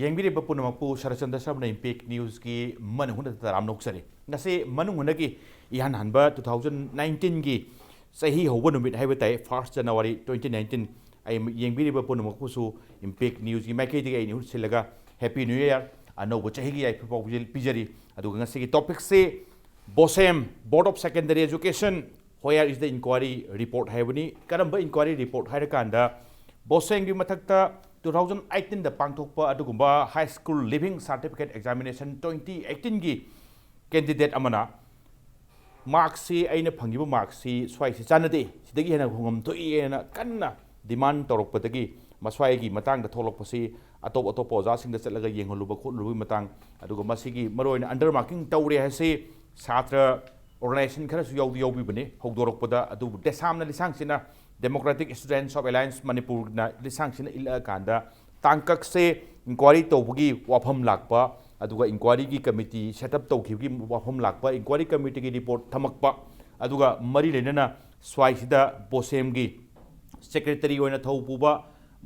ꯌꯦꯡꯕꯤꯔꯤꯕ ꯄꯨꯝꯅꯃꯛꯄꯨ ꯁꯔꯆꯟꯗ ꯁꯔꯕꯅ ꯏꯝꯄꯦꯛ ꯅ꯭ꯌꯨꯁꯀꯤ ꯃꯅꯨꯡꯗ ꯇꯔꯥꯝ ꯅꯣꯛꯆꯔꯤ ꯉꯁꯤ ꯃꯅꯨꯡꯗꯒꯤ ꯏꯍꯥꯟ ꯍꯥꯟꯕ 2019ꯒꯤ ꯆꯍꯤ ꯍꯧꯕ ꯅꯨꯃꯤꯠ ꯍꯥꯏꯕ ꯇꯥꯏ 1 January 2019 ꯑꯩ ꯌꯦꯡꯕꯤꯔꯤꯕ ꯄꯨꯝꯅꯃꯛꯄꯨꯁꯨ ꯏꯝꯄꯦꯛ ꯅ꯭ꯌꯨꯁꯀꯤ ꯃꯥꯏꯀꯩꯗꯒꯤ ꯑꯩ ꯅꯤꯍꯨꯠ ꯁꯤꯜꯂꯒ ꯍꯦꯄꯤ ꯅ꯭ꯌꯨ ꯏꯌꯔ ꯑꯅꯧꯕ ꯆꯍꯤꯒꯤ ꯌꯥꯏꯐ ꯄꯤꯖꯔꯤ ꯑꯗꯨꯒ ꯉꯁꯤꯒꯤ ꯇꯣꯄꯤꯛꯁꯤ BOSEM Board of Secondary Education where is the inquiry report haibani karamba inquiry report hairkanda BOSEM gi mathakta 2018 da pangthokpa adugumba high school living certificate examination 2018 gi candidate amana marks si aina phangiba marks si swai si chanade sidagi hena hungam thoi ena kanna demand torokpatagi maswai gi matang da tholokpasi atop oja sing da chatlaga yengholuba khotlubi matang aduga masigi maroina under marking tawre hase satra organization khara su yawbi bane hogdorokpada adu desamna lisang sina Democratic Students of Alliance Manipur na lisang sina ila kanda tangkak se inquiry tawbugi wafam lakpa aduga inquiry gi committee setup tawkhibgi wafam lakpa inquiry committee gi report thamakpa aduga mari lenana swai sida BOSEM gi secretary oina thaupuba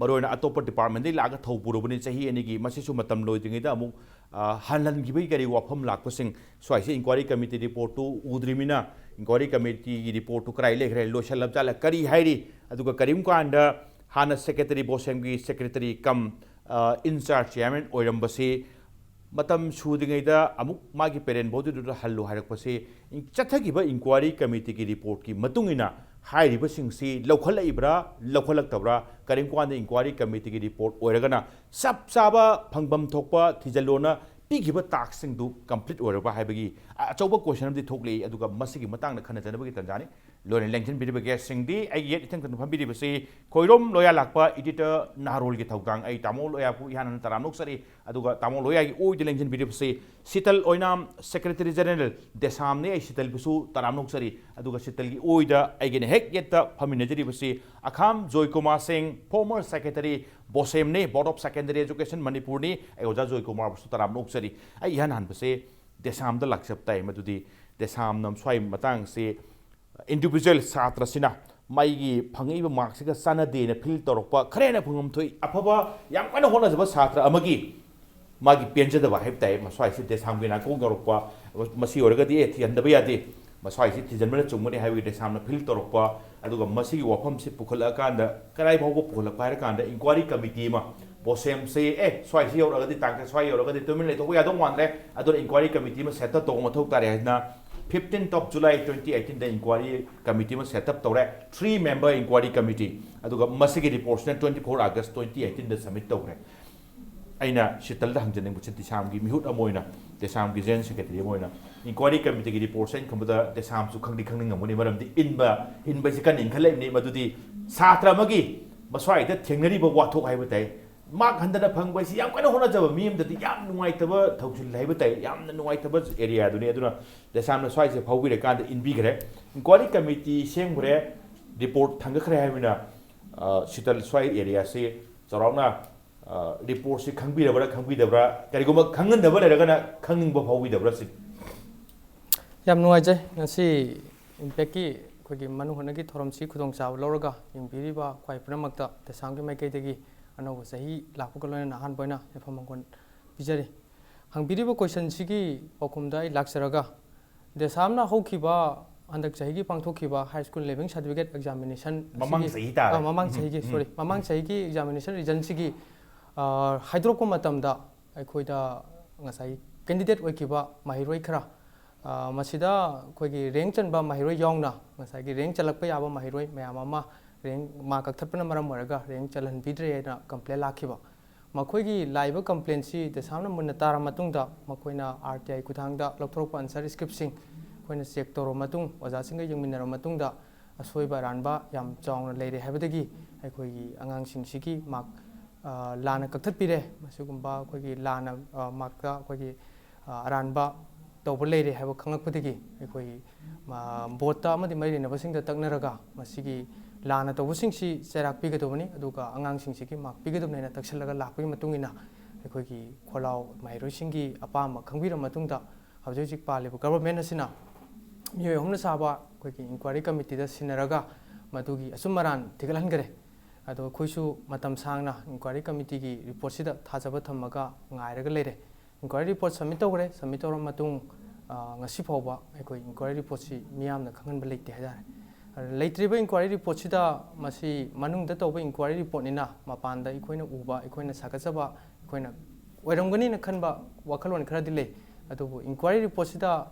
maroina atopa department dei laga thaupurubani chahi ani gi masisu matam loidingi da amu hanlan gi bai gari wafam lakpasing swai se inquiry committee report to udrimina inquiry committee gi report to krai lekre loshal labjala kari hairi aduga karim kanda hana secretary BOSEM gi secretary kam in charge chairman oirambasi matam shudingai da amuk magi parent body du hallu harakpase chathagiba inquiry committee gi report ki matungina hairiba singsi lokhalibra lokhalaktabra karim kwanda inquiry committee gi report oiragana sab saba phangbam thokpa thijalona pigiba task sing du complete oiraba haibagi achauba question amdi thokle aduga masigi matang na khana janabagi tanjani loin lengthen biriba guest sing di ai yet ithang kan phambiri basi koirom loya lakpa editor narol gi thawtang ai tamo loya pu ihan taram noksari aduga tamo loya gi oi lengthen biriba basi sital oinam secretary general desamne ai sital busu taram noksari aduga sital gi oi da ai gen hek yetta phaminajari basi akham joy kumar singh former secretary BOSEM ne Board of Secondary Education Manipur ni ai oja joy kumar busu taram noksari ai ihan han basi desam da laksap tai madudi desam nam swai matang se individual satra sina maigi phangiba marks ga sana de na fil torokpa kharena phungam thoi afaba yam kana hona jaba satra amagi magi penja da ba heb tai maswai si desam gina ko gorokpa masi oraga di thian da ba yade maswai si thijan mena chungmani haiwi desam na fil torokpa aduga masi gi wafam si pukhala kanda karai bhawbo pukhala paira kanda inquiry committee ma BOSEM se swai si oraga di tangka swai oraga di tumin le to ya dong wan re adura inquiry committee ma set to ma thok tare na 15th of July 2018 the inquiry committee was set up tore 3-member inquiry committee aduga masigi reports na 24 August 2018 the submit tore aina shital da hangjane buchit disam gi mihut amoina desam gi gen secretary amoina inquiry committee gi reports en khamda desam su khangdi khangning ngamuni maramdi inba sikan in khalai ni madudi satra magi maswai da thengnari ba wathok haiba tai mak handana phangbai si yam kana hona jaba mim da yam nungai taba thausil haiba tai yam nungai taba area duni aduna desam na swai se phaubi re kan inbi gre inquiry committee sengure report thanga khre haimina sital swai area se charawna report si khangbi dabra karigoma khangan daba le ragana khangning ba phaubi dabra si yam nungai jai ngasi impact ki khogi manu hona ki thorom si khudong chaw lawraga yingpiri ba khwai pramakta desam ki maikai degi anau sahi lakpa loina nahan boina efamangkon bijari hangbiriba question sigi pakumda laksaraga desamna hokiba andak sahi gi pangthokiba high school living certificate examination mamang sahi ta mamang sahi gi sorry mamang sahi gi examination region sigi hydroko matamda aikhoida ngasai candidate oikiba mahiroi khara masida khoigi rank chanba mahiroi yongna ngasai gi rank chalakpa yaba mahiroi mayamama rank ma kakthapna maram maraga rank chalan bidre na complaint lakhiba makhoigi laiba complaint si desamna munna tara matungda makhoina RTI kuthangda lokthorpa answer script sing khoina check toro matung oja singa yungminara matungda asoiba ranba yam chawna leire habadagi aikhoigi angang sing sigi mak lana kakthapire masugumba khoigi lana makka khoigi aranba tawba leire haba khangakpadagi aikhoigi bota amadi mai rena basingda taknaraga masigi lana tawbusing si serak pigadobani aduga angang sing sigi mak pigadobna taksalaga lakpagi matungina aikhoigi kholau mairoi singi apama khangbira matungda hawjik palibu government asina miyoi homna saba khoigi inquiry committee da sinaraga madugi asumaran thigalhangare ꯑꯗꯣ ꯑꯩꯈꯣꯏꯁꯨ ꯃꯇꯝ ꯁꯥꯡꯅ enquiry ꯀꯃꯤꯇꯤꯒꯤ ꯔꯤꯄꯣꯔꯠꯁꯤꯗ ꯊꯥꯖꯕ ꯊꯝꯃꯒ ꯉꯥꯏꯔꯒ ꯂꯩꯔꯦ enquiry report submit ꯇꯧꯈ꯭ꯔꯦ submit ꯇꯧꯔꯕ ꯃꯇꯨꯡ ꯉꯁꯤ ꯐꯥꯎꯕ ꯑꯩꯈꯣꯏ ꯏꯟꯀ꯭ꯋꯥꯏꯔꯤ ꯔꯤꯄꯣꯔꯠꯁꯤ ꯃꯤꯌꯥꯝꯅ ꯈꯪꯍꯟꯕ ꯂꯩꯇꯦ ꯍꯥꯏꯇꯥꯔꯦ ꯂꯩꯇ꯭ꯔꯤꯕ ꯏꯟꯀ꯭ꯋꯥꯏꯔꯤ ꯔꯤꯄꯣꯔꯠꯁꯤꯗ ꯃꯁꯤ ꯃꯅꯨꯡꯗ ꯇꯧꯕ ꯏꯟꯀ꯭ꯋꯥꯏꯔꯤ ꯔꯤꯄꯣꯔꯠꯅꯤꯅ ꯃꯄꯥꯟꯗ ꯑꯩꯈꯣꯏꯅ ꯎꯕ ꯑꯩꯈꯣꯏꯅ ꯁꯥꯒꯠꯆꯕ ꯑꯩꯈꯣꯏꯅ ꯑꯣꯏꯔꯝꯒꯅꯤꯅ ꯈꯟꯕ ꯋꯥꯈꯜꯂꯣꯟ ꯈꯔꯗꯤ ꯂꯩ ꯑꯗꯨꯕꯨ ꯏꯟꯀ꯭ꯋꯥꯏꯔꯤ ꯔꯤꯄꯣꯔꯠꯁꯤꯗ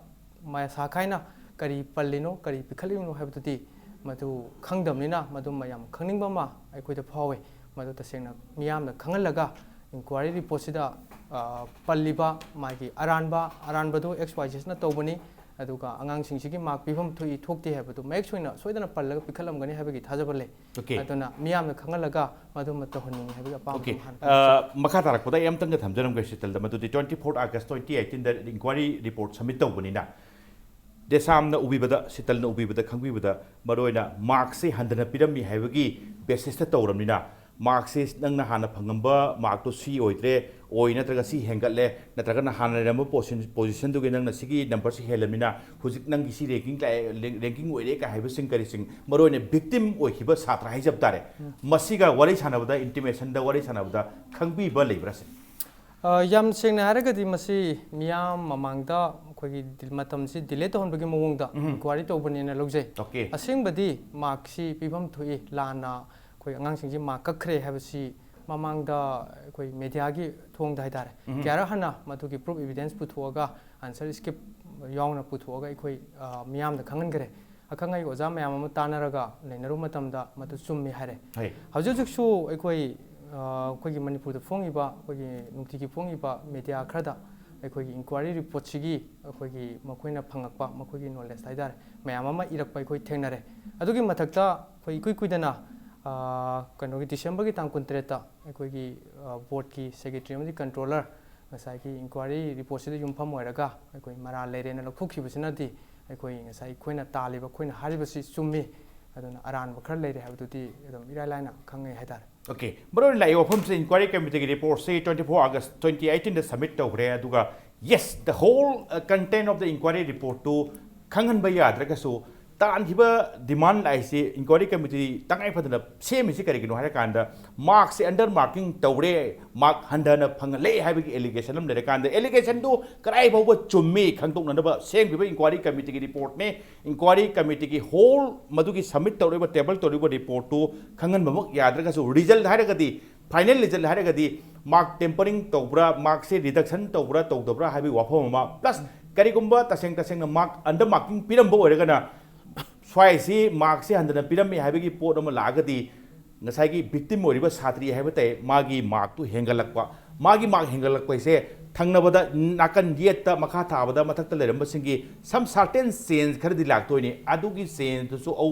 ꯃꯁꯥ ꯈꯥꯏꯅ ꯀꯔꯤ ꯄꯜꯂꯤꯅꯣ ꯀꯔꯤ ꯄꯤꯈꯠꯂꯤꯕꯅꯣ ꯍꯥꯏꯕꯗꯨꯗꯤ ꯃꯗꯨ ꯈꯪꯗꯕꯅꯤ나 ꯃꯗꯨ ꯃꯌꯥꯝ ꯈꯪꯅꯤꯡꯕ ꯑꯃ ꯑꯩꯈꯣꯏꯗ ꯐꯥꯎꯋꯦ ꯃꯗꯨ ꯇꯁꯦꯡꯅ ꯃꯤꯌꯥꯝꯅ ꯈꯪꯍꯜꯂꯒ ꯏꯟꯀ꯭ꯋꯥꯏꯔꯤ ꯔꯤꯄꯣꯔꯠꯁꯤꯗ ꯄꯜꯂꯤꯕ ꯃꯥꯒꯤ ꯑꯔꯥꯟꯕꯗꯨ XYZꯅ ꯇꯧꯕꯅꯤ ꯑꯗꯨꯒ ꯑꯉꯥꯡꯁꯤꯡꯁꯤꯒꯤ ꯃꯥꯔꯛ ꯄꯤꯐꯝ ꯊꯣꯛꯏ ꯊꯣꯛꯇꯦ ꯍꯥꯏꯕꯗꯨ ꯃꯌꯦꯛ ꯁꯦꯡꯅ ꯁꯣꯏꯗꯅ ꯄꯜꯂꯒ ꯄꯤꯈꯠꯂꯝꯒꯅꯤ ꯍꯥꯏꯕꯒꯤ ꯊꯥꯖꯕ ꯂꯩ ꯑꯗꯨꯅ ꯃꯤꯌꯥꯝꯅ ꯈꯪꯍꯜꯂꯒ ꯃꯗꯨꯃ ꯇꯧꯍꯟꯅꯤꯡꯉꯤ ꯍꯥꯏꯕꯒꯤ ꯑꯄꯥꯝꯕ ꯃꯈꯥ ꯇꯥꯔꯛꯄꯗ ꯑꯩ ꯑꯝꯇꯪꯒ ꯊꯝꯖꯔꯝꯒꯦ ꯁꯤꯇꯜꯗ ꯃꯗꯨꯗꯤ 24 ꯑꯥꯒꯁ 2018ꯗ ꯏꯟꯀ꯭ꯋꯥꯏꯔꯤ ꯔꯤꯄꯣꯔꯠ ꯁꯕꯃꯤꯠ ꯇꯧꯕꯅꯤꯅ ꯗꯦꯁꯥꯝꯅ ꯎꯕꯤꯕꯗ ꯁꯤꯇꯜꯅ ꯎꯕꯤꯕꯗ ꯈꯪꯕꯤꯕꯗ ꯃꯔꯨꯑꯣꯏꯅ ꯃꯥꯔꯛꯁꯦ ꯍꯟꯊꯅ ꯄꯤꯔꯝꯃꯤ ꯍꯥꯏꯕꯒꯤ ꯕꯦꯁꯤꯁꯇ ꯇꯧꯔꯕꯅꯤꯅ ꯃꯥꯔꯛꯁꯦ ꯅꯪꯅ ꯍꯥꯟꯅ ꯐꯪꯉꯝꯕ ꯃꯥꯔꯛꯇꯣ ꯁꯤ ꯑꯣꯏꯗ꯭ꯔꯦ ꯑꯣꯏ ꯅꯠꯇ꯭ꯔꯒ ꯁꯤ ꯍꯦꯟꯒꯠꯂꯦ ꯅꯠꯇ꯭ꯔꯒꯅ ꯍꯥꯟꯅ ꯂꯩꯔꯝꯕ ꯄꯣꯖꯤꯁꯟꯗꯨꯒꯤ ꯅꯪꯅ ꯁꯤꯒꯤ ꯅꯝꯕꯔꯁꯤ ꯍꯦꯜꯂꯝꯅꯤꯅ ꯍꯧꯖꯤꯛ ꯅꯪꯒꯤ ꯁꯤ ꯔꯦꯡꯀꯤꯡ ꯑꯣꯏꯔꯦ ꯀ ꯍꯥꯏꯕꯁꯤꯡ ꯀꯔꯤꯁꯤꯡ ꯃꯔꯨꯑꯣꯏꯅ ꯚꯤꯛꯇꯤꯝ ꯑꯣꯏꯈꯤꯕ ꯁꯥꯇ꯭ꯔ ꯍꯥꯏꯖꯕ ꯇꯥꯔꯦ ꯃꯁꯤꯒ ꯋꯥꯔꯤ ꯁꯥꯟꯅꯕꯗ ꯏꯟꯇꯤꯃꯦꯁꯟꯗ ꯋꯥꯔꯤ ꯁꯥꯟꯅꯕꯗ ꯈꯪꯕꯤꯕ ꯂꯩꯕ꯭ꯔꯥ ꯁꯦ ꯌꯥꯝ ꯁꯦꯡꯅ ꯍꯥꯏꯔꯒꯗꯤ ꯃꯁꯤ ꯃꯤꯌꯥꯝ ꯃꯃꯥꯡꯗ ꯑꯩꯈꯣꯏꯒꯤ ꯃꯇꯝꯁꯤ ꯗꯤꯂꯦ ꯇꯧꯍꯟꯕꯒꯤ ꯃꯑꯣꯡꯗ ꯏꯟꯀ꯭ꯋꯥꯏꯔꯤ ꯇꯧꯕꯅꯦꯅ ꯂꯧꯖꯩ ꯑꯁꯦꯡꯕꯗꯤ ꯃꯥꯔꯛꯁꯤ ꯄꯤꯐꯝ ꯊꯣꯛꯏ ꯂꯥꯟꯅ ꯑꯩꯈꯣꯏ ꯑꯉꯥꯡꯁꯤꯡꯁꯤ ꯃꯥꯔꯛ ꯀꯛꯈ꯭ꯔꯦ ꯍꯥꯏꯕꯁꯤ ꯃꯃꯥꯡꯗ ꯑꯩꯈꯣꯏ ꯃꯦꯗꯤꯌꯥꯒꯤ ꯊꯣꯡꯗ ꯍꯥꯏꯇꯥꯔꯦ ꯀꯌꯥꯔꯛ ꯍꯟꯅ ꯃꯗꯨꯒꯤ ꯄ꯭ꯔꯨꯐ ꯏꯕꯤꯗꯦꯟꯁ ꯄꯨꯊꯣꯛꯑꯒ ꯑꯟꯁꯔ ꯁ꯭ꯀꯤꯞ ꯌꯥꯎꯅ ꯄꯨꯊꯣꯛꯑꯒ ꯑꯩꯈꯣꯏ ꯃꯤꯌꯥꯝꯗ ꯈꯪꯍꯟꯈ꯭ꯔꯦ ꯑꯈꯪ ꯑꯍꯩ ꯑꯣꯖꯥ ꯃꯌꯥꯝ ꯑꯃ ꯇꯥꯟꯅꯔꯒ ꯅꯩꯅꯔꯨꯕ ꯃꯇꯝꯗ ꯃꯗꯨ ꯆꯨꯝꯃꯤ ꯍꯥꯏꯔꯦ ꯍꯧꯖꯤꯛ ꯍꯧꯖꯤꯛꯁꯨ ꯑꯩꯈꯣꯏꯒꯤ ꯃꯅꯤꯄꯨꯔꯗ ꯐꯣꯡꯉꯤꯕ ꯑꯩꯈꯣꯏꯒꯤ ꯅꯨꯡꯇꯤꯒꯤ ꯐꯣꯡꯉꯤꯕ ꯃꯦꯗꯤꯌꯥ ꯈꯔꯗ ꯑꯩꯈꯣꯏꯒꯤ ꯏꯟꯀ꯭ꯋꯥꯏꯔꯤ ꯔꯤꯄꯣꯔꯠꯁꯤꯒꯤ ꯑꯩꯈꯣꯏꯒꯤ ꯃꯈꯣꯏꯅ ꯐꯪꯉꯛꯄ ꯃꯈꯣꯏꯒꯤ ꯅꯣꯂꯦꯖ ꯍꯥꯏꯇꯥꯔꯦ ꯃꯌꯥꯝ ꯑꯃ ꯏꯔꯛꯄ ꯑꯩꯈꯣꯏ ꯊꯦꯡꯅꯔꯦ ꯑꯗꯨꯒꯤ ꯃꯊꯛꯇ ꯑꯩꯈꯣꯏ ꯏꯀꯨꯏ ꯀꯨꯏꯗꯅ ꯀꯩꯅꯣꯒꯤ ꯗꯤꯁꯦꯝꯕꯔꯒꯤ ꯇꯥꯡ 23ꯗ ꯑꯩꯈꯣꯏꯒꯤ ꯕꯣꯔꯗꯀꯤ ꯁꯦꯀ꯭ꯔꯦꯇꯔꯤ ꯑꯃꯗꯤ ꯀꯟꯇ꯭ꯔꯣꯂꯔ ꯉꯁꯥꯏꯒꯤ ꯏꯟꯀ꯭ꯋꯥꯏꯔꯤ ꯔꯤꯄꯣꯔꯠꯁꯤꯗ ꯌꯨꯝꯐꯝ ꯑꯣꯏꯔꯒ ꯑꯩꯈꯣꯏ ꯃꯔꯥꯜ ꯂꯩꯔꯦꯅ ꯂꯧꯊꯣꯛꯈꯤꯕꯁꯤꯅꯗꯤ ꯑꯩꯈꯣꯏ ꯉꯁꯥꯏ ꯑꯩꯈꯣꯏꯅ ꯇꯥꯜꯂꯤꯕ ꯑꯩꯈꯣꯏꯅ ꯍꯥꯏꯔꯤꯕꯁꯤ ꯆꯨꯝꯃꯤ ꯑꯗꯨꯅ ꯑꯔꯥꯟꯕ ꯈꯔ ꯂꯩꯔꯦ ꯍꯥꯏꯕꯗꯨꯗꯤ ꯑꯗꯨꯝ ꯏꯔꯥꯏ ꯂꯥꯏꯅ ꯈꯪꯉꯦ ꯍꯥꯏꯇꯥꯔꯦ ओके मरोन लाई वफम से इंक्वायरी कमिटी की रिपोर्ट से 24 अगस्त 2018 द सबमिट तौरे अदुगा yes the whole content of the inquiry report टू खंगन बया अद्रगसु तानहिबा डिमांड लाइसे इंक्वायरी कमिटी तंगाई फदन सेम से करिगिनो हारे कांदा मार्क से अंडर मार्किंग तौरे मार्क हंडन फंगले हाइबगी एलिगेशन हम लेरे कांदा एलिगेशन दो कराई बाबा चुम्मी खंगतोनबा सेम बिबा इंक्वायरी कमिटी की रिपोर्ट ने इंक्वायरी कमिटी की होल मधुगी सबमिट तौरेबा टेबल तौरेबा रिपोर्ट टू खंगन बमक याद्रगसु रिजल्ट हारगदी फाइनल रिजल्ट हारगदी मार्क टेम्परिंग तौब्रा मार्क से रिडक्शन तौब्रा तौदब्रा हाइबी वाफम प्लस करिगुम्बा तसेंग मार्क अंडर मार्किंग पिरम्बो ओरगना स्वाइसी मार्क से हंदन पिरमी हाइबगी पोट अमा लागदी नसाइगी विक्टिम ओरिबा सात्री हाइबते मागी मार्क तु हेंगलक्पा मागी मार्क हेंगलक्पैसे थंगनबदा नाकन येत्ता मखा थाबदा मथक्ता लेरंबसिंगी सम सर्टेन चेंज खरदि लागतोइनी अदुगी चेंज तुसु औ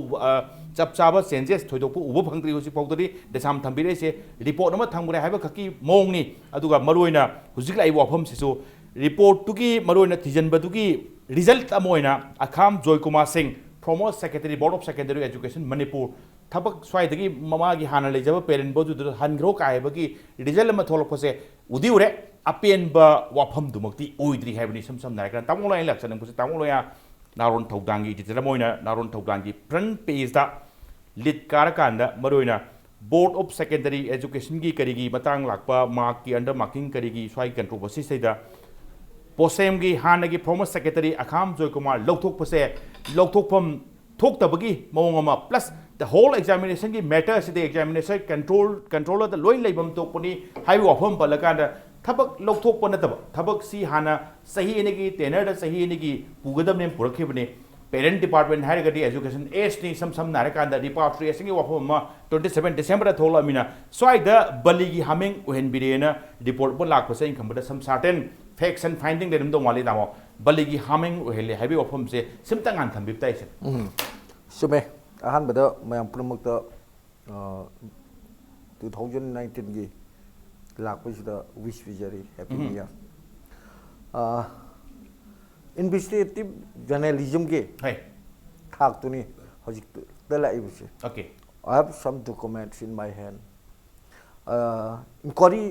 चपचाबा चेंजेस थोइदोकपु उबो फंग्री हुसि पौदरी देसाम थंबिरेसे रिपोर्ट अमा थंगबरे हाइबा खकी मोंगनी अदुगा मरुइना हुजिक लाई वाफम सिसु रिपोर्ट तुगी मरुइना थिजनबदुगी रिजल्ट अमोइना अखाम Joykumar Singh former secretary board of secondary education Manipur थबक स्वाइदगी ममागी हाना लेजब पेरेंट बोजु हनग्रो कायबगी रिजल्ट अमा थोलपसे उदिउरे अपेनबा वाफम दुमक्ति ओइद्री हाइबनी सम नायकन तामोलाय लक्षण कुसे तामोलाया नारोन थौदांगी डिजिटल मोइना नारोन थौदांगी फ्रंट पेज दा लिट कारकांदा मरोइना बोर्ड ऑफ सेकेंडरी एजुकेशन की करिगी मतंग लाकपा मार्क की अंडर मार्किंग करिगी स्वाइ कंट्रोवर्सी सेदा BOSEM की हानगी फॉर्मर सेक्रेटरी अखाम जॉयकुमार लौथोकपसे लौथोकफम थोकतबगी मौंगमा प्लस द होल एग्जामिनेशन की मैटर से एग्जामिनेशन कंट्रोलर द लोइन लेबम तोपनी हाई वाफम पलकांदा थबक लौथोकप नतब थबक सी हाना सही एनेगी टेनर द सही एनेगी पुगदम ने पुरखिबने पेरेंट डिपार्टमेंट हारगदी एजुकेशन एस नि सम नारकांदा रिपाट्रिएशन की वाफम 27 डिसेंबर थोलमिना स्वाइदा बलिगी हामिंग ओहेनबिरेना रिपोर्ट ब लाखपसे इनकमबदा some certain facts and finding them do mali damo baligi harming ohele habi ofum se simta ngan tham bip taise sume ahan bada mayam pramuk ta 2019 gi lakpasida wish vijari happy new year investigative journalism ge hai thak tuni hojik da la ibuse okay I have some documents in my hand inquiry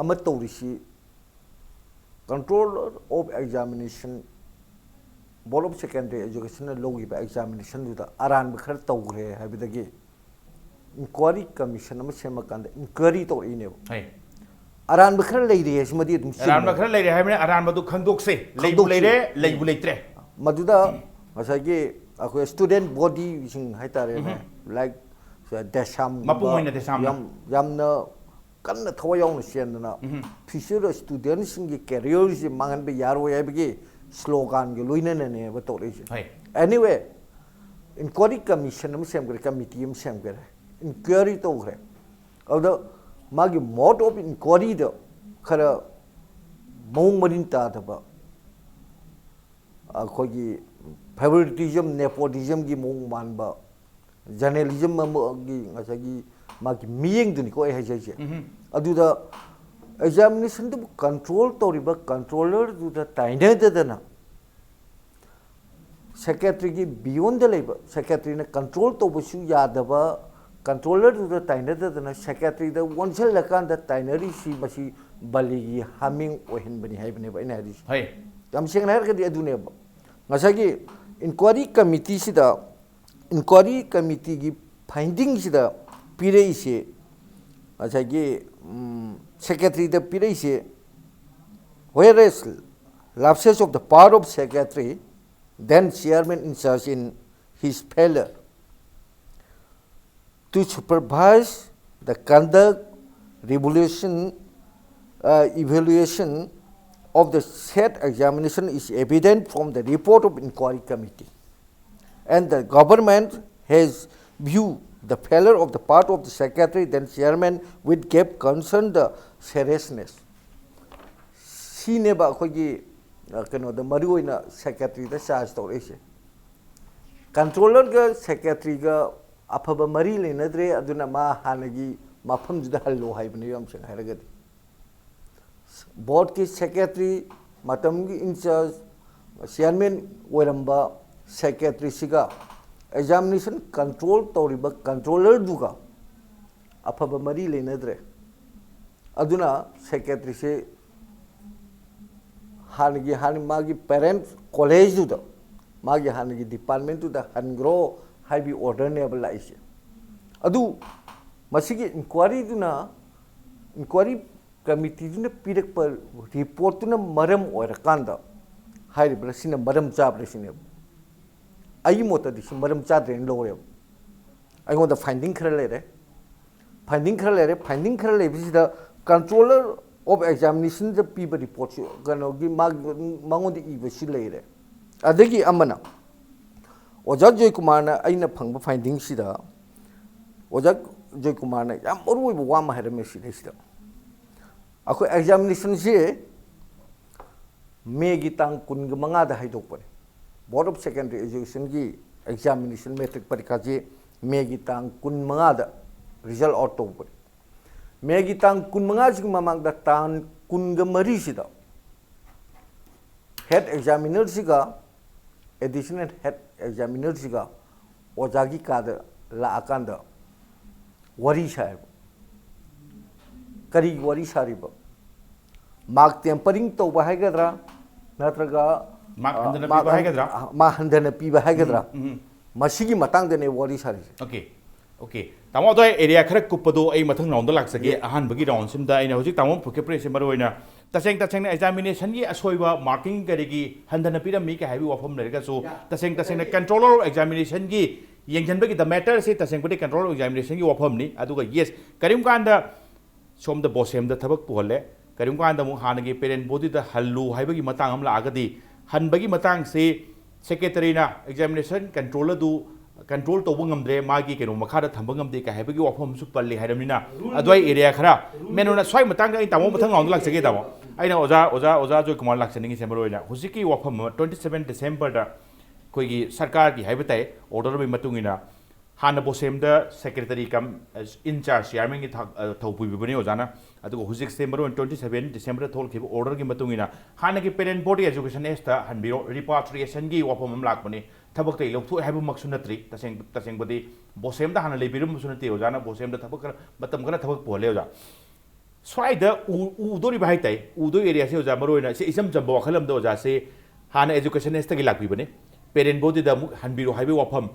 amat tawrisi Controller of Examination Board of Secondary Education logi ba examination du da aran ba khar tawgre habidagi inquiry commission ama sema kanda inquiry to ine hai aran bakhar lei re smadi dum aran ba khara leire hai mane aran ba du khangdok se leibu leire leibu leitre maduda masagi akoi student body sing haitare like desam mapung oina desam yamna kanna thoyong sen na future student sing gi career si mangan be yaro ya be slogan gi loina ne ba to re hai anyway inquiry commission am sem gre committee am sem gre inquiry to gre although magi mode of inquiry the khara mong marin ta da ba akoi gi favoritism nepotism gi mong man ba journalism gi ngasagi magi miyeng duni ko ai jai aduda examination to control to riba controller du da taina da na secretary gi beyond the labor secretary na control to bu ya da ba controller du da taina da na secretary da one cell la kan da tainari si masi bali gi haming ohin bani hai bani ba ina ri hai yam sing na ga di adune ba ngasagi inquiry committee si da inquiry committee gi finding si da pire ise ngasagi secretary the pire ise whereas lapses of the power of secretary then chairman in charge in his failure to supervise the conduct evaluation of the said examination is evident from the report of inquiry committee, and the government has viewed the failure of the part of the secretary then chairman with gave concern the seriousness. Sineba kogi kano the maruina secretary the charge to ise. Controller ga secretary ga apaba mari le nadre aduna ma hanagi mafam juda hallo haibni yam sing haragadi. Board ki secretary matam gi in charge chairman oiramba secretary siga examination control toriba controller duga apaba mari le nadre aduna secretary se hanagi hani magi parents college du da magi hanagi department du da hangro haibi order ne bala ise adu masigi inquiry du na inquiry committee du na pirak par report tu na maram oira kanda hairi bala sina maram chab resine ai mota di maram cha dren lo re ai ngo da finding khara le re finding khara le bi da controller of examination the people report gano gi mangon di ibe si leire adagi amana oja joy kumar na aina phangba finding sida oja joy kumar na yam oroi bu wa ma hera me sida ako examination si me gi tang kun ga manga da haidok pare board of secondary education gi examination metric parikha ji me gi tang kun manga da result out to pare Megi tang kun mangaj mamang da tan kun ga mari sida head examiner siga additional head examiner siga ojagi ka da la akanda wari sahib kari wari sariba mark tempering to ba haigadra natraga mark handana pi ba haigadra ma handana pi ba haigadra masigi matang de ne wari sari okay tamo doi area khara kupado ai mathang round lak sage ahan bagi round sim da ina hojik tamo phuke press maroina taseng na examination gi asoiba marking garigi handana piram mi ka haibi wafam lerga so taseng na controller examination gi yengjan bagi the matter se taseng bagi controller examination gi wafam ni aduga yes karim kanda som da BOSEM da thabak pole karim kanda mu hanagi parent body da hallu haibagi matang amla agadi han bagi matang se secretary na examination controller du control to bungam dre magi keno makhara thambangam de ka haibagi wafam su palli hairamina adwai area khara menona swai matang ga tamo mathang round lak sage tamo aina oja joy kumar lak seningi semroina husiki wafam 27 December da koigi sarkar ki haibatai order bi matungina hana BOSEM da secretary kam in charge chairman ki thaupi bibani ojana adugo husik semro 27 December thol ki order ki matungina hana ki parent body education esta hanbiro repatriation gi wafam lakpani thabak tai lokthu haibu maksunatri taseng bodi BOSEM da hana lebirum sunati ojana BOSEM da thabak matam kana thabak pole oja swai da udori bai tai udo area se oja maroina se isam jamba wakhalam da oja se hana education esta gi lakbi bane parent body da hanbiro haibu wafam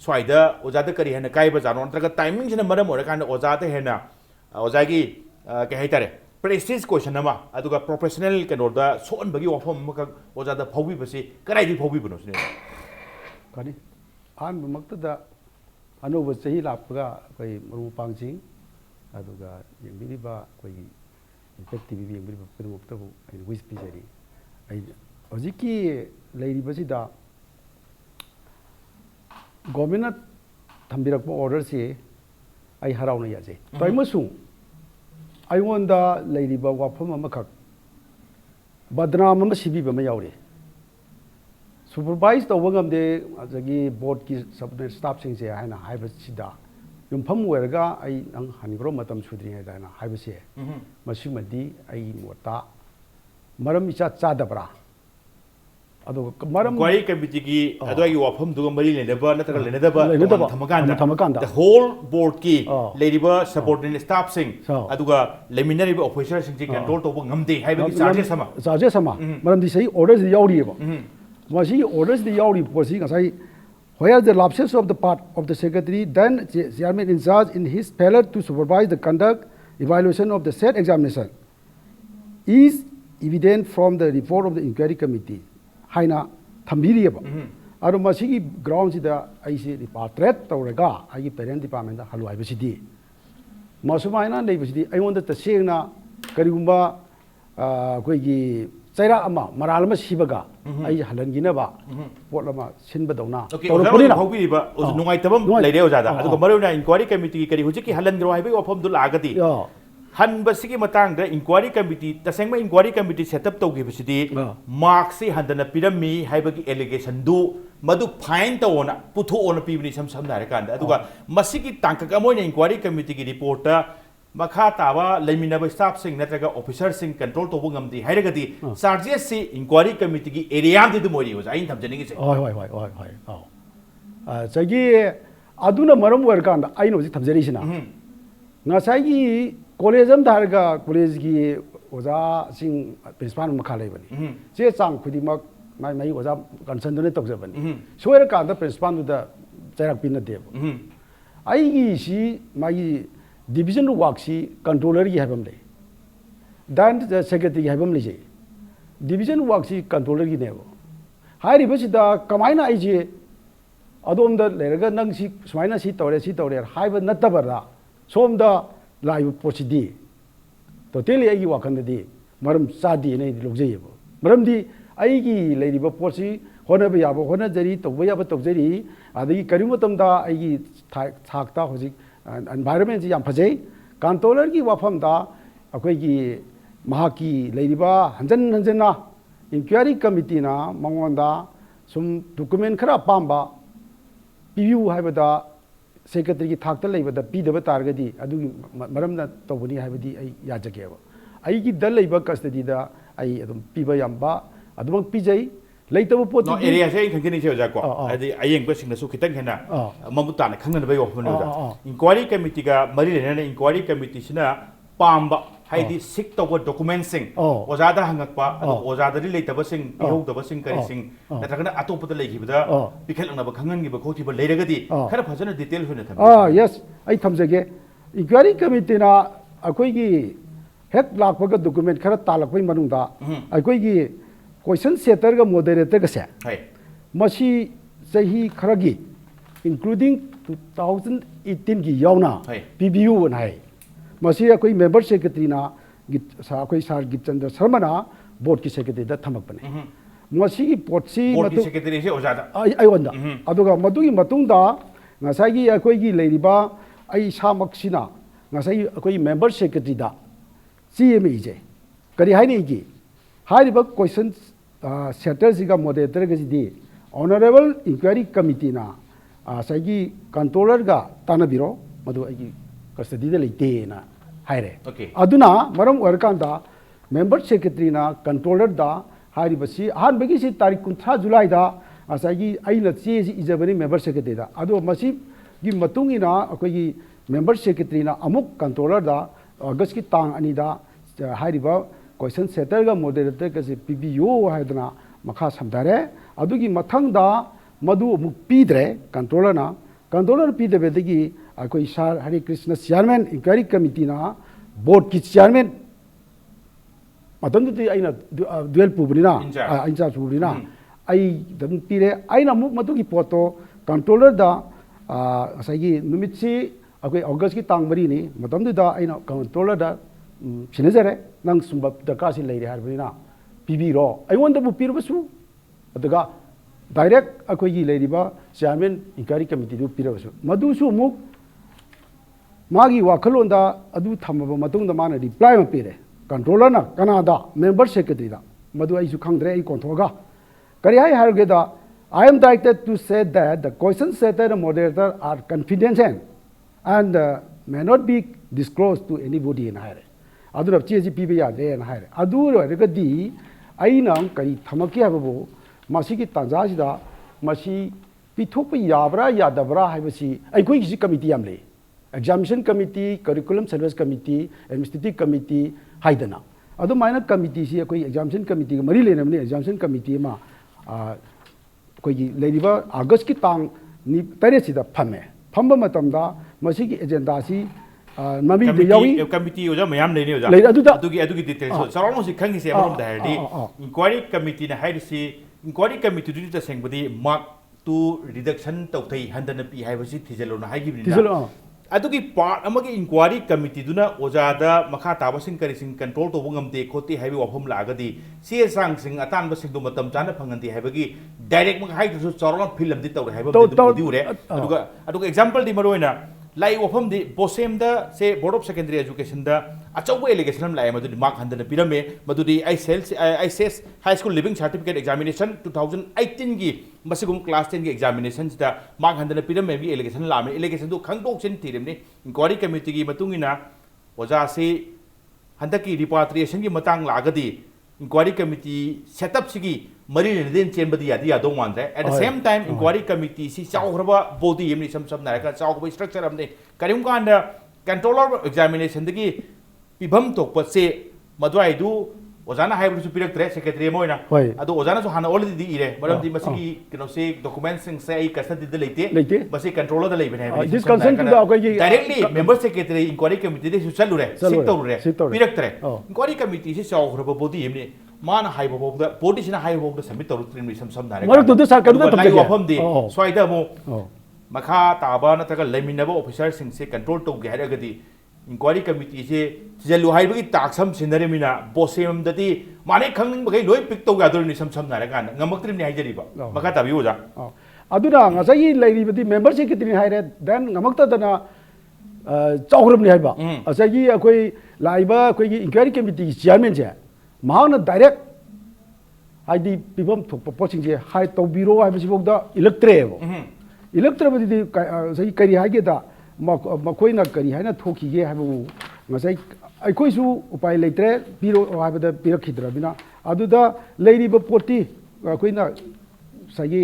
स्वाइदा ओजादा करी हेना काइबा जानो नत्रगा timing सिना मरम ओरकान ओजादा हेना ओजागी के हाइतारे prestige question अमा अदुगा professional कनोदा सोनबगी वाफम मका ओजादा फौबी बसी कराइदी फौबी बनो सिने कनी आन मक्तदा अनोब सही लापगा कोई मरु पांगजिंग अदुगा यंबिबा कोई इफेक्ट टीवी यंबिबा पेरुक्तबु आई विस पिजरी आई हजिकी लेरिबसिदा गवर्नमेंट थंबिरक ऑर्डर से आई हराउना याजे तोइमसु आइवोंदा लेरिबा वाफम अमखक बदनाम अम सिबिबा म यावरे सुपरवाइज तौब गमदे अजगी बोर्ड की सब स्टाफ सिंह से हाइना हाइबसिदा युमफम वेरगा आई नंग हनग्रो मतम सुद्रि हैदाना हाइबसे मसिमदी आई मोता मरम इचा चादबरा अदो मरम क्वारी कमिटी की अदोई वाफम दुग मरी लेदबा नतरा लेदबा थमकांदा द होल बोर्ड की लेरिबा सपोर्टिंग स्टाफ सिंह अदुगा लेमिनरी ऑफिसर सिंह जी कंट्रोल तौब ngमदे हाइबगी चार्जेस समा मरम दि सही ऑर्डर्स यावरिबा मसी orders the yauri posi ngasai where the lapses of the part of the secretary then chairman in charge in his failure to supervise the conduct evaluation of the said examination is evident from the report of the inquiry committee haina thambiriba aro masi gi ground sida ai si repatriate tawraga ai parent department da halu aibasidi masumaina leibasidi ai wonda ta sengna karigumba koi gi चाइरा अमा moral अमा सिबगा आई हलनगिनबा pot अमा सिनबदौना तौरपुनिना हौबिबा नुंगाइतबम लेरे ओजादा अदुगा मरुना inquiry committee की करी हुजिकी हलनग्रो हाइबे वाफम दु लागदी हनबसिगी मतांग द इंक्वायरी कमिटी तसेंगमा इंक्वायरी कमिटी सेटअप तौगिबसिदी मार्क्स से हंदना पिरमी हाइबगी एलिगेशन दु मदु फाइन तौना पुथोना पिबनी सम समना रकांदा अदुगा मसिगी तांकक अमोइना इंक्वायरी कमिटी की रिपोर्ट मखा तावा लेमिनब स्टाफ सिंह नत्रगा ऑफिसर सिंह कंट्रोल तोबो ngमदी हाइरगदी चार्जेस से इंक्वायरी कमिटी की एरिया दि मोरी हो जाइन थमजनिगे से होय सगी अदुना मरम वरकांदा आइनो जि थमजरिसिना ngasai कॉलेज अम धारगा कॉलेज की ओजा सिंह प्रिंसिपल मखा लेबनी जे चांग खुदिमक माइ माइ ओजा कंसर्न तौजबनी सोयर कांदा प्रिंसिपल दा चैरक पिन देब आइगी सी माइ डिविजन वर्कसी कंट्रोलर की हैबम ले दान सेक्रेटरी की हैबम ले डिविजन वर्कसी कंट्रोलर की नेबो हाइरिबसिदा कमाइना आइजे अदोम दा लेरगा नंग सी सुमाइना सी तौरे हाइब नतबरा सोमदा लाइव पोसिदी टोटली आइगी वाखंददी मरम चादी ने लोगजेयबो मरमदी आइगी लेरिबा पोसी होनबा याबो होनजरी तौबा याबो तौजरी आदगी करिमतमदा आइगी थाकता होजिक एनवायरनमेंट याम फजे कंट्रोलर की वाफम दा अखोगी महाकी लेरिबा हंजन इंक्वायरी कमिटी ना मंगोंदा सुम डॉक्यूमेंट खरा पांबा पीयू हाइबदा सेक्रेटरी की थाकता लेबदा पीदबा तारगदी अदुगी मरमना तौबनी हाइबदी आई याजगेबा आइगी दल लेबा कस्टडी दा आई अदुम पीबा यामबा अदुम पीजै लेतबो पोत नो एरिया से खंगनी से होजा को अदि आयेंग बसिंग नसु खितंग हेना ममुतान खंगन बय ओफन होजा इंक्वायरी कमिटी का मरी लेना इंक्वायरी कमिटी सिना पांबा हाइदी सिक तब डॉक्यूमेंट सिंग ओजादा हंगकपा ओजादरी लेतबा सिंग पिहौदबा सिंग करी सिंग नत्रगना अतोपदा लेखिबदा पिखलनबा खंगनगिबा खोथिबा लेरगदी खरा फजना डिटेल होना थम यस आई थमजगे इंक्वायरी कमिटी ना अखोइगी हेड लाखपगा डॉक्यूमेंट खरा तालकपै मनुंदा अखोइगी क्वेश्चन सेटर का मॉडरेटर का से मसी सही खरगी इंक्लूडिंग 2018 की यावना पीबीयू वन है मसी कोई मेंबर सेक्रेटरी ना कोई सार गिचंद्र शर्मा ना बोर्ड की सेक्रेटरी दा थमक बने मसी की पोटसी बोर्ड की सेक्रेटरी से ओजादा आई वंदा अदुगा मदुगी मतुंदा ngasai akoi gi leiriba ai samak sina ngasai akoi member secretary da CME je kari hai nei gi hariba questions setters ga moderator ga di honorable inquiry committee na sai gi controller ga tanabiro madu ai gi custody da leite na haire aduna maram warkan da member secretary na controller da hariba si han bagi si tarik 3 July da asagi aina che si ijabani member secretary da ado masi gi matungina akoi member secretary na amuk controller da August ki tang ani da hariba question setter ga moderator ka se PBO haidana makha samdare adugi mathang da madu amuk pidre controller na controller पीदबेदगी अखोई सार Hare Krishna chairman inquiry committee ना board की chairman मतंदुती आइना दुएल पुबनिना in charge पुबनिना आई दम पीरे आइना मुक मतुगी पोतो कंट्रोलर दा असागी नुमितसी अखोई अगस्त की तांग मरी नि मतंदुदा आइना कंट्रोलर दा सिनजरे नंग सुंब दरकार से लेरे हारबनिना पीबीरो आइवोंदा बु पीरबसु अदगा डायरेक्ट अखोई लेरिबा चेयरमैन इंक्वायरी कमिटी दु पीरबसु मदुसु मुक मागी वाखलोंदा अदु थमबा मतुंगदा माना रिप्लाई म पीरे कंट्रोलर ना कनादा मेंबर सेक्रेटरी दा मदु आइसु खंगद्रे आई कोंथोगा करी हाय हारगेदा I am directed to say that the questions set by the moderator are confidential and may not be disclosed to anybody in higher. Adu rap chiezi pibe ya de in higher. Adu rega di aina kari thamaki habu masi ki tanzaj da masi pithok pe yabra yadabra haibasi ai koi kisi committee amle. Examination committee, curriculum service committee, administrative committee haidana. Adu minor committee si koi examination committee mari lena mane examination committee ma कोई लेरिबा अगस्त की तांग नि तरेसिदा फमे फम्बा मतमदा मसिगी agenda सी mummy दे यावी committee ओजा मयाम लेने ओजा अदुगी details surround से खंगी से अमरम दाहरदी inquiry committee ने हाइरसी इंक्वायरी कमिटी दुदी तसेंगबदी मार्क टू रिडक्शन तौथै हंदन पी हाइबसी थिजलोना हाइगिबिना अदुगी पार्ट अमगी इंक्वायरी कमिटी दुना ओजादा मखा ताबसिंग करिसिंग कंट्रोल तोबो ngamte खोती हाइबी वफम लागदी सी सांग सिंग अतान बसिंग दो मतम चाना फंगंती हाइबगी डायरेक्ट मखा हाइदु चौरन फिल्म दि तौरे हाइबो दि उरे अदुगा एग्जांपल दि मरोइना लाई वफम दि बोसेम दा से बोर्ड ऑफ सेकेंडरी एजुकेशन दा अचौबो एलिगेशन लाय मदुदि मार्क हंदन पिरमे मदुदि आईसेस high school leaving certificate examination 2018 की मसिगुम क्लास 10 की एग्जामिनेशन दा मार्क हंदन पिरमे की एलिगेशन लामे एलिगेशन दु खंगदोक सिन थिरेमनी इंक्वायरी कमिटी की मतुंगिना ओजा से हंदक की रिपाट्रिएशन की मतंग लागदी इंक्वायरी कमिटी सेटअप सिगी मरी लेन चेंबदी यादी यादो मानरे at the same time inquiry committee सी चाउरबा बॉडी यमनी सम नायका चाउरबा स्ट्रक्चर हमने करिम कांड कंट्रोलर एग्जामिनेशन दगी पिभम तोपसे मदवाइदु ओजाना हाइबुसु पिरक्त्रे सेक्रेटरी मोइना अदो ओजाना सो हाना ऑलरेडी दी इरे मरमदी मसिगी किनो से डॉक्यूमेंट्स सिंग से कस्टडी द लेते बसे कंट्रोलर द लेबने है दिस कंसर्न टू द अखोई directly member secretary inquiry committee दे चलुरे सिक तौरे पिरक्त्रे इंक्वायरी कमिटी से चाउरबा बॉडी यमनी मान हाइबो बोबदा बॉडी सिना हाइबो बोबदा सबमिट तौरु ट्रिम सम नारे मर तो सर कदम तब तक वफम दी स्वाइदा मो मखा ताबा नतगा लेमिनबो ऑफिसर सिंग से कंट्रोल तो गेरगदी इंक्वायरी कमिटी से जलु हाइबगी ताक्सम सिनरेमिना बोसेम दती माने खंगनिंग बगै लोय पिक तो गादोरनि सम नारे गान ngamaktrimni हाइजरिबा मखा ताबि ओजा अदुना ngasai लेरिबदी मेंबर सेक्रेटरी हाइरे देन ngamaktadana चाउरमनि हाइबा असगी अखोई लाइबा अखोई इंक्वायरी कमिटी की चेयरमैन जे माहना डायरेक्ट हाइदी पिबम थोप पोचिंग जे हाइ तौबिरो हाइबसी बोगदा इलेक्ट्रेबो इलेक्ट्रेबदी सही करी हाइगेदा मखोइना करी हाइना थोखिगे हाइबो ngasai अखोइसु उपाय लेत्रे पिरो हाइबदा पिरखिद्रबिना अदुदा लेरिबा पोटी अखोइना सही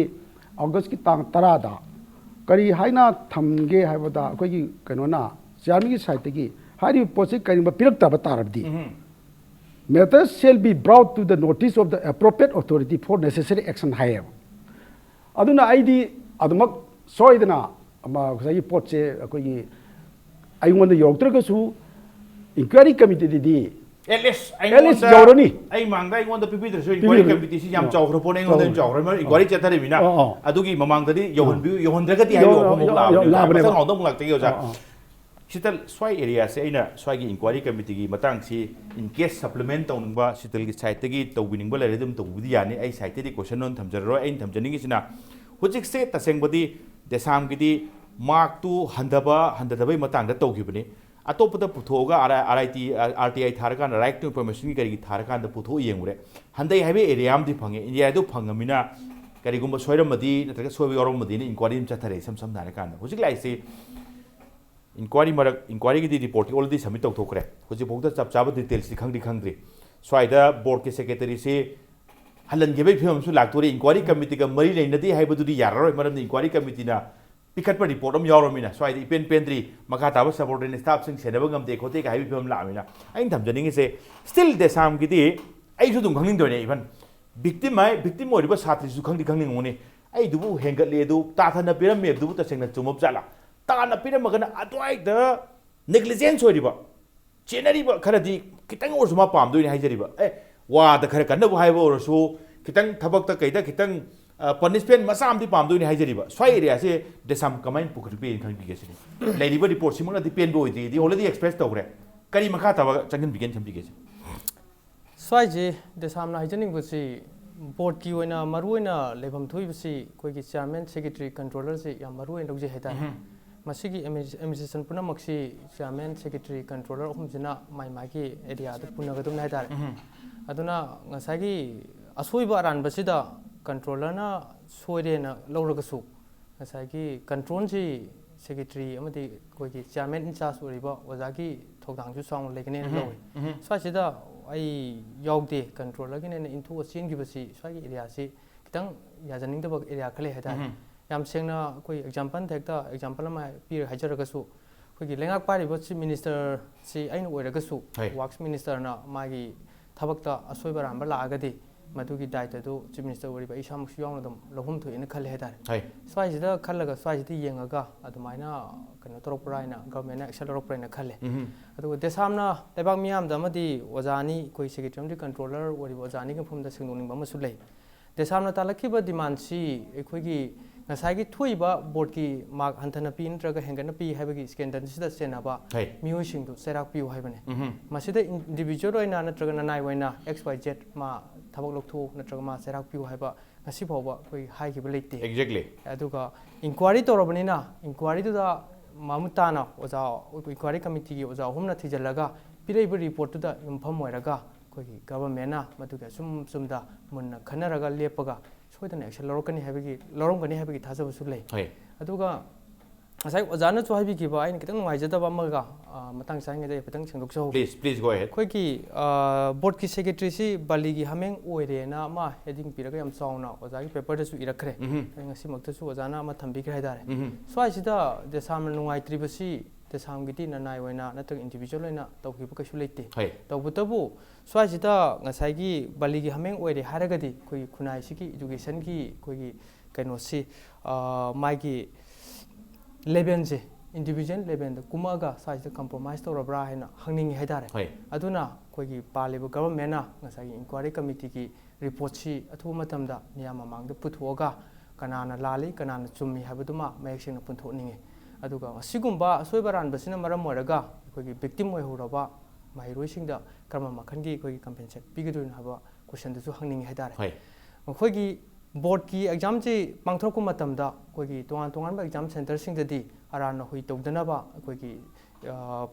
अगस्त की तांग 10 दा करी हाइना थमगे हाइबदा अखोइगी कनोना चेयरमैन की साइड की हाइरि पोचे करिबा पिरक्तबा तारबदी matters shall be brought to the notice of the appropriate authority for necessary action higher. Aduna ID adumak soidana ama sai potche akoi I want the york su inquiry committee di Alice Joroni I mangda I want the people to inquiry committee si jam chawro pone on the chawro inquiry chatare mina adugi mamang dadi yohon dragati hayo la bane sa ngodong lakte yoja Sital swai area se ina swai gi inquiry committee gi matang si in case supplement tawningba sital gi site gi tawiningba leredum tawbudi yani ai site di question on thamjarro ai thamjani gi sina hojik se tasengbadi desam gi di mark tu handadabai matang da tawgibani atopada puthoga RTI tharakan right to information gi kari tharakan da putho yengure handai habe area am di phange india do phangamina karigumba soiramadi nataga soibi oromadi ni inquiry chathare sam narakan hojik lai se inquiry की report already submit तौथोखरे हजिफोद चप चाब details खंगद्री स्वाइदा board के secretary से हलनगेबे फिल्मसु लाक्तोरे इंक्वायरी कमिटी का मरी लेनदी हाइबदुदी याररोय मरम इंक्वायरी कमिटी ना पिखत पर रिपोर्ट यावरमिना स्वाइदा इपेन पेंद्री मखा ताब सबऑर्डिनेट स्टाफ सिंग सेनब गमते खोते का हाइबी फिल्म लामिना आइन थमजनिंग से स्टिल देसाम की दी आइसु दुम खंगनिंग दोने इवन विक्टिम ओरिबा साथ्री सु खंगनिंग मोने ai dubu hengatle du ta thana piram me dubu ta sengna chumop jala ta na piram magana adwai da negligence ori ba chenari ba kharadi kitang or suma pam du ni haijari ba wa da khara kan bu haibo or su kitang thabak ta kaida kitang punishment masa am di pam du ni haijari ba swai area se desam kamain pukri pe khang bi gesini lady ba report simang di pen bo di already express tawre kari makha ta changin bigen chambi gesi swai je desam na haijani busi board ki oina maru oina lebam thui busi koi ki chairman secretary controller se ya maru oina logje heta masigi administration puna maksi chairman secretary controller ohum jina mai ki area da puna gadum na heta aduna ngasagi asoi ba ran basida controller na soire na lawraga su ngasagi control ji secretary amadi koi ki chairman in charge oriba wazagi thokdang ju song legene lawi swai sida ai yaude controller ki ne into sin gi basi swai ki area si kitang yajaning da area khale heta yam sengna koi example thekta example ma pi hajaraga su koi ki lengak pari bo chief minister si ainu oiraga su works minister na magi thabakta asoi baram ba laagadi madugi daita do chief minister oriba isam su yong dum lohum thu ina khale heta swai sida khallaga swai sida yengaga adumaina kano toropuraina government action toropuraina khale adu desamna lebak miyam da madi wajani koi secretary controller oriba wajani ka phum da singning ba masu lei desamna talakhiba demand si ekoi gi ngasagi thuiba board ki mark hanthana pi ntraga hengana pi haibagi scandal sida senaba mioi sing du serak pi haibane masida individual oina natraga nanai oina xyz ma thabak lokthu natraga ma serak pi haiba ngasi phoba koi hai ki belite exactly aduga inquiry torobani na inquiry du da mamutana oja inquiry committee gi oja humna thijalaga pirei report tu da impham oiraga koi government na maduga sum da munna khanaraga lepaga soidana action lorokani habigi loromgani habigi thajabusu lei aduga asai ojana chu habi ki ba ain kitang waijada ba maga matang sang ngai patang sengdok so please go ahead khoi ki board ki secretary si bali gi hameng oire na ma heading piraga yam sauna oja gi paper da su irakhre ngasi makta su ojana ma thambi khrai dare swai sida de sam nungai tribasi de sam gi ti na nai waina natak individual oina tawki bu kasu leite tawbutabu swai sida ngasai gi bali gi hameng oire haragadi khoi khunai si ki education ki khoi gi kaino si mai gi level je individual level da kumaga size compromise to rabra haina hangning haidare aduna khoi gi palibu government na ngasai inquiry committee ki report si athu matam da niyama mang da puthoga kanana lali kanana chummi habuduma mayek sing na punthoninge aduga asigumba soibaran basina maram moraga khoi gi victim oi horaba mahiroi sing da karma makhan gi khoi gi compensate pigidun haba question da su hangning haidare khoi gi board ki exam ji pangthok ku matam da khoi gi tongan ba exam center sing da di arana hui togdana ba khoi gi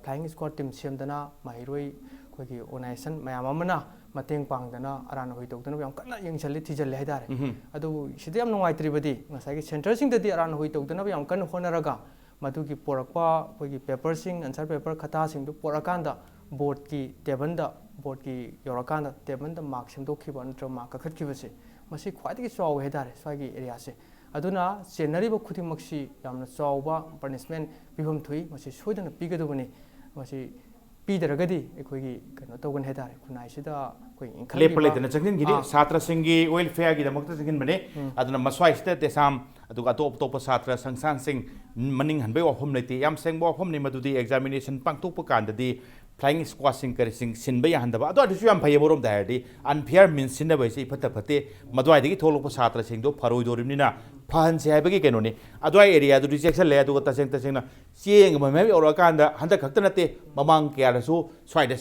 flying squad team semdana mahiroi khoi gi organization mayam amana mateng pangdana arana hui togdana yam kana yengchali thijal haidare adu sidi yam nungai tribadi ngasai gi center sing da di arana hui togdana yam kan honaraga madu ki porakpa khoi gi paper sing answer paper khata sing du porakanda board ki table da board ki yorakanda table da mark semdokhiba natra mark ka khatkibase masi khwaidagi chaw hedare swagi area se aduna senari ba khuti maksi yamna chawba punishment bihum thui masi soidana pigadubani masi pidaragadi ekoi gi kano togun hedare kunai sida koi inkhal lepale tena changin gidi satra singi welfare gi damakta changin bane aduna maswai state tesam aduga top top satra sangsan sing maning hanbai ofom leite yam sengbo ofom ni madudi examination pangtok pakanda di flying squashing karising sinba ya handaba ado adu yam phaye borom daidi unfair means sinna bai sei phata phate madwai digi tholok satra sing do pharoi dorimnina phan se haibagi keno ni adwai area du rejection le adu taseng na cheng ma mai ora kanda handa khakta nate mamang kya rasu swaida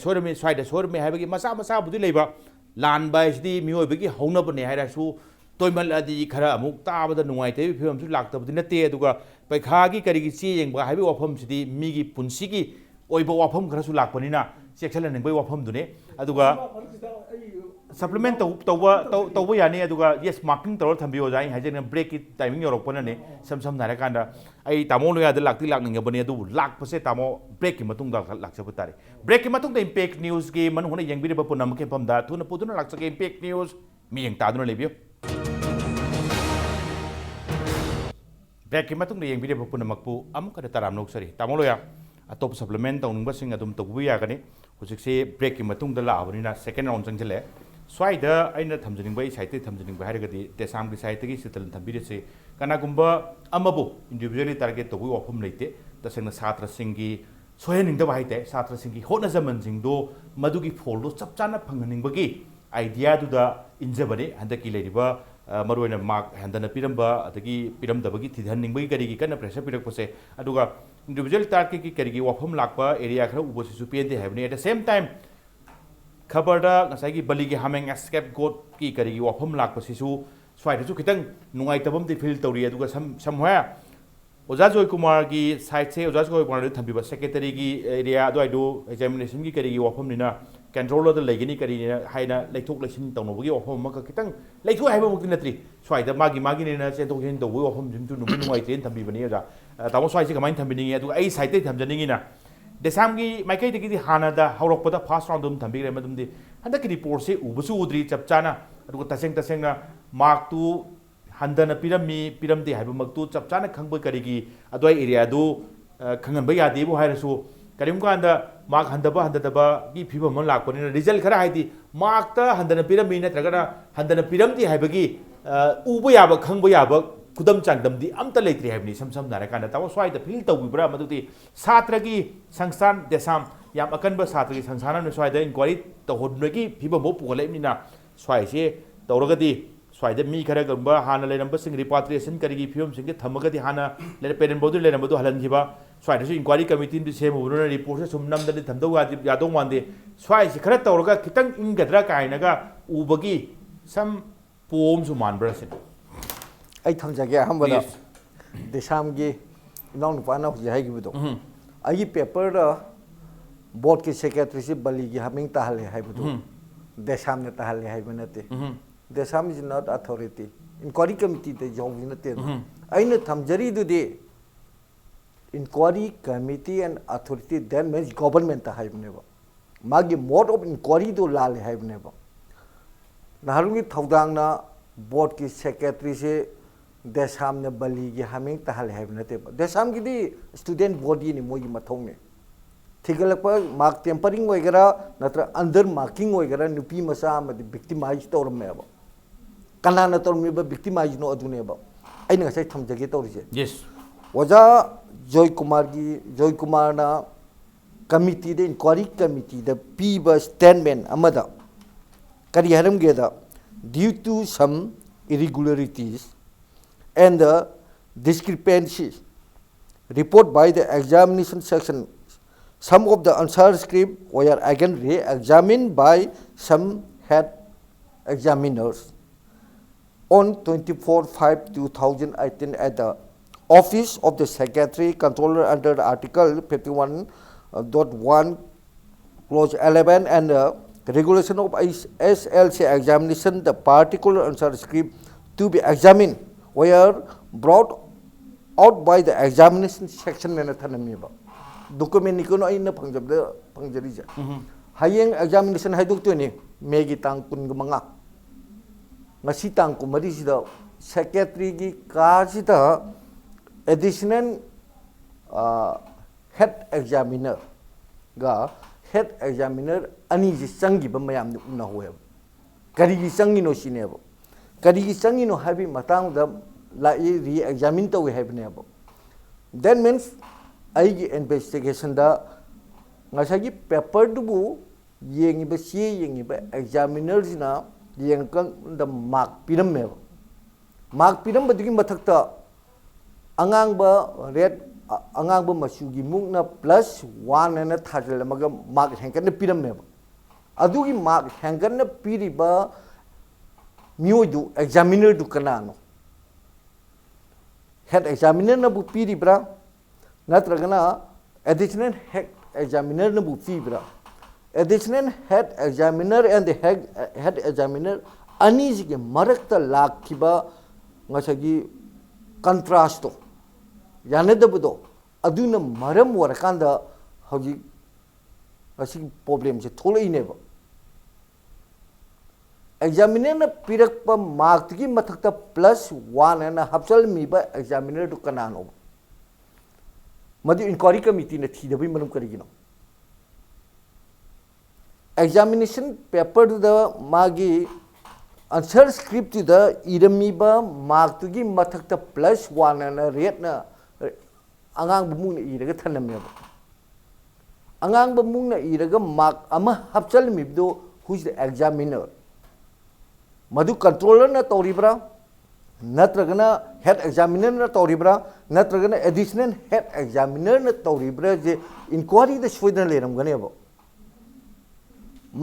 sorme haibagi masa budi leiba lan bai sidi mioi bagi hauna bane hairasu toimal adi khara amuk tabada nungai te phim su lakta budi nate aduga paikha gi kari gi cheng ba haibi wafam sidi mi gi punsi gi oiba wafam khara su lakpanina section nang bai wafam dune aduga supplement tawba yani aduga yes marking tawar thambiyo jai hajen break ki timing yorok pona ne sam nara kanda ai tamo loya da lakti lakning bane adu lak pase tamo break ki matung da laksa butare break ki matung da impact news ki man hone yengbi ba punam ke pam da thuna puduna laksa ke impact news mi yeng ta duna lebiyo break ki matung da yengbi ba punam makpu am ka da taram nok sari tamo loya atop supplement tawning ba sing adum tawbu ya gani hujik se break ki matung da la abani na second round chang chale स्वाइदा अइना थमजनिंग बै साइते थमजनिंग बै हारगदि देसाम की साइते की सितल थंबिरसे कनागुंबा अमबो individually target तो वफम लेते तसेंग छात्र सिंगी सोहेनिंग दबा हाइते छात्र सिंगी होना जमन सिंगदो मदुगी फोल्डो चपचाना फंगनिंबगी idea दुदा इंजबने हंदकी लेरिबा मरोइना mark हंदना पिरंबा अदगी पिरमदबगी थिधनिंबगी करिगी कना प्रेशर पिरकपसे अदुगा इंडिविजुअल टारगेट की करिगी वफम लाकपा एरिया खरा उबसिसु पेंदे हैबने एट द सेम टाइम खबरदा ngसाइगी बलिगी हामेंग एस्केप गोट की करिगी वफम लाकपसिसु स्वाइदसु खितंग नुंगाइतबम दि फिल तौरी अदुगा समवेयर ओजा जॉय कुमार की साइड से ओजा जॉय कुमार थंबिबा सेक्रेटरी की एरिया अदुआइदो एग्जामिनेशन की करिगी वफम निना कंट्रोलर लेगनी करी हाइना लेथोक लेसिन तौनबगी वफम मका खितंग लेथो हाइबा मुक्ति नत्री स्वाइदा मागी नेना चेंथोक जेन तौबो वफम जिमतु नुंगि नुंगाइतेन थंबिबनी ओजा तामो स्वाइसे कमाइन थंबिनिंगी अदुगा आई साइड थंजनिंगिना देसाम की माइकई की हानादा हौरकपदा फर्स्ट राउंड दम थंबिग्रे मदुमदि हंदकी रिपोर्ट से उबसु उद्री चपचाना अदुगा तसेंग मार्क तू हंदना पिरमी पिरमदे हाइबमक्तु चपचाना खंगबो करिगी अदुआई एरिया दु खंगनबा यादेबो हाइरसु करिम कांदा मार्क हंदबा की फिबम लाकपनिना रिजल्ट खरा हाइदि मार्क ता हंदना पिरमी नत्रगना हंदना पिरमदि हाइबगी उबो याबा खंगबो याबा खुदम चांगदमदी अमता लेत्री हाइबनी सम नारकांदा तावो स्वाइदा फिल तौबिब्रा मदुति छात्र की संस्थान देसाम याम अकनबा छात्र की संस्थान न स्वाइदा इंक्वायरी तहोदनगी फिबमो पुगलेमिना स्वाइसे तौरगदी स्वाइदा मी खरा गंबा हाना लेनंबा सिंग रिपाट्रिएशन करिगी फिबम सिंग थमगदी हाना ले पेरेंट बोदु लेनंबदु हलनखिबा स्वाइदासु इंक्वायरी कमिटी दि सेमुबुना रिपोर्ट से सुमनमदि थमदौ यादौ मानदे स्वाइसे खरा तौरगा खितंग इंगद्रा कायनागा उबगी सम पोम सु मानब्रासिन आई थमजागे हमबदा देशाम की इनाउ नुपाना हुई है गिबदो आई पेपर बोर्ड के सेक्रेटरी से बली की हमिंग ताहले है बदो देशाम ने ताहले है बनते देशाम is not authority inquiry committee ते जॉब नते आइने थमजरी दुदे inquiry committee and authority then means government है बनेबा मागी मोड ऑफ इंक्वायरी दो लाले है बनेबा नारुंगी थौदांगना बोर्ड की सेक्रेटरी से देशाम ने बली की हमिंग तहल है नते देशाम की दी स्टूडेंट बॉडी ने मोगी मथोंग ने थिगलप मार्क टेम्परिंग वगैरह नत्र अंडर मार्किंग वगैरह नुपी मसा मदि विक्टिमाइज तौरमे अब कनाना तौरमेबा विक्टिमाइज नो अदुनेबा आइना गसाइ थमजगे तौरिसे यस ओजा जॉय कुमार ना कमिटी दे इंक्वायरी कमिटी द पीबा स्टेटमेंट अमदा करी हरमगेदा due to some irregularities and the discrepancies report by the examination section. Some of the answer script were again re-examined by some head examiners on 24/5/2018 at the office of the Secretary Controller under Article 51.1 Clause 11 and the regulation of SLC examination. The particular answer script to be examined were brought out by the examination section menathanamiba document nikono aina pangjabda pangjarija hayeng examination haiduktuani megi tang kun manga ngasi tang kumari sida secretary gi kajida additional head examiner ga head examiner ani ji changi ba mayam na hoye kari gi changi no sineba करी चंगी no हाबी Matang the लाई री examine तो है बनेबो then means I की investigation दा ngसागी paper दुबु येंगिबे सी येंगिबे examiners ना येंकन द मार्क पिरमेबो मार्क पिरम बदुगी मथक्ता अंगांगबा रेड अंगांगबा मसुगी मुकना +1 एना थाजलमगा मार्क हेंकन पिरमेबो अदुगी मार्क हेंकन पिरिबा म्यूदु एग्जामिनर दु कनानो हेड एक्जामिनर न बु पीरिब्रा नत्रगना एडिशनल हेड एक्जामिनर न बु पीब्रा additional head examiner and the head examiner अनीज के मरक्त लाखिबा ngसागी कंट्रास्ट तो यानेदबदो अदुना मरम वरकांदा हौजी ngasi प्रॉब्लम से थोलइनेबा एग्जामिनर ने पिरक मार्क की मथक्ता +1 एना हब्सल मीबा एग्जामिनर दु कनानो मदि इंक्वायरी कमिटी ने थीदबी मनम करिगिनो examination paper to the magi answer script to the iramiba mark to give mathakta +1 and a rate na angang bumung na iraga thanamya angang bumung na iraga mark ama hapchal mibdo who is the examiner madu controller na toribra natragana head examiner na toribra natragana additional head examiner na toribra je inquiry the sweden leram gane abo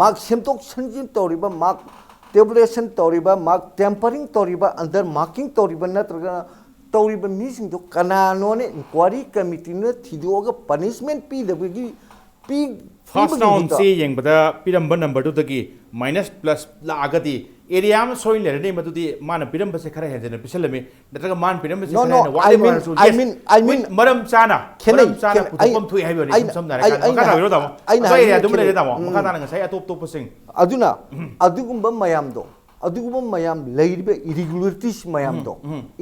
mark simtok sanjin toriba mark tabulation toriba mark tempering toriba under marking toriba natragana toriba missing to kanano ne inquiry committee na thidoga punishment pi the pi first round se yeng bada piram number 2 dagi minus plus la agati area am soil le ne madudi mana piram base khara hedena pisalame natraga man piram base khara no I mean maram chana puthom thui hai bani sam na kan ka ro da mo so area dum le da mo makha ta nga sai atop top sing aduna adugumba mayam do adugumba mayam leiribe irregularities mayam do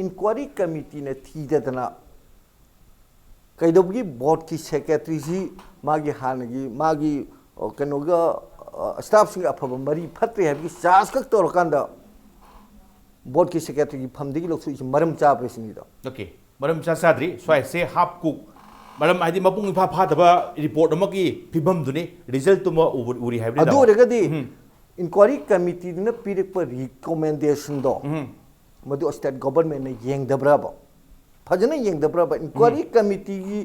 inquiry committee na thidadana kaidobgi board ki secretary ji magi hanagi magi kanoga staff sing afaba mari phatre habgi charge kak tor kanda board ki secretary ki famdigi loksu is maram cha pressing do okay maram cha sadri swai se hap ku maram adi mapung pha pha daba report amaki phibam duni result tuma uri habri da adu regadi inquiry committee na pirik pa recommendation do madu state government na yeng dabra ba fajana yeng dabra ba inquiry committee ki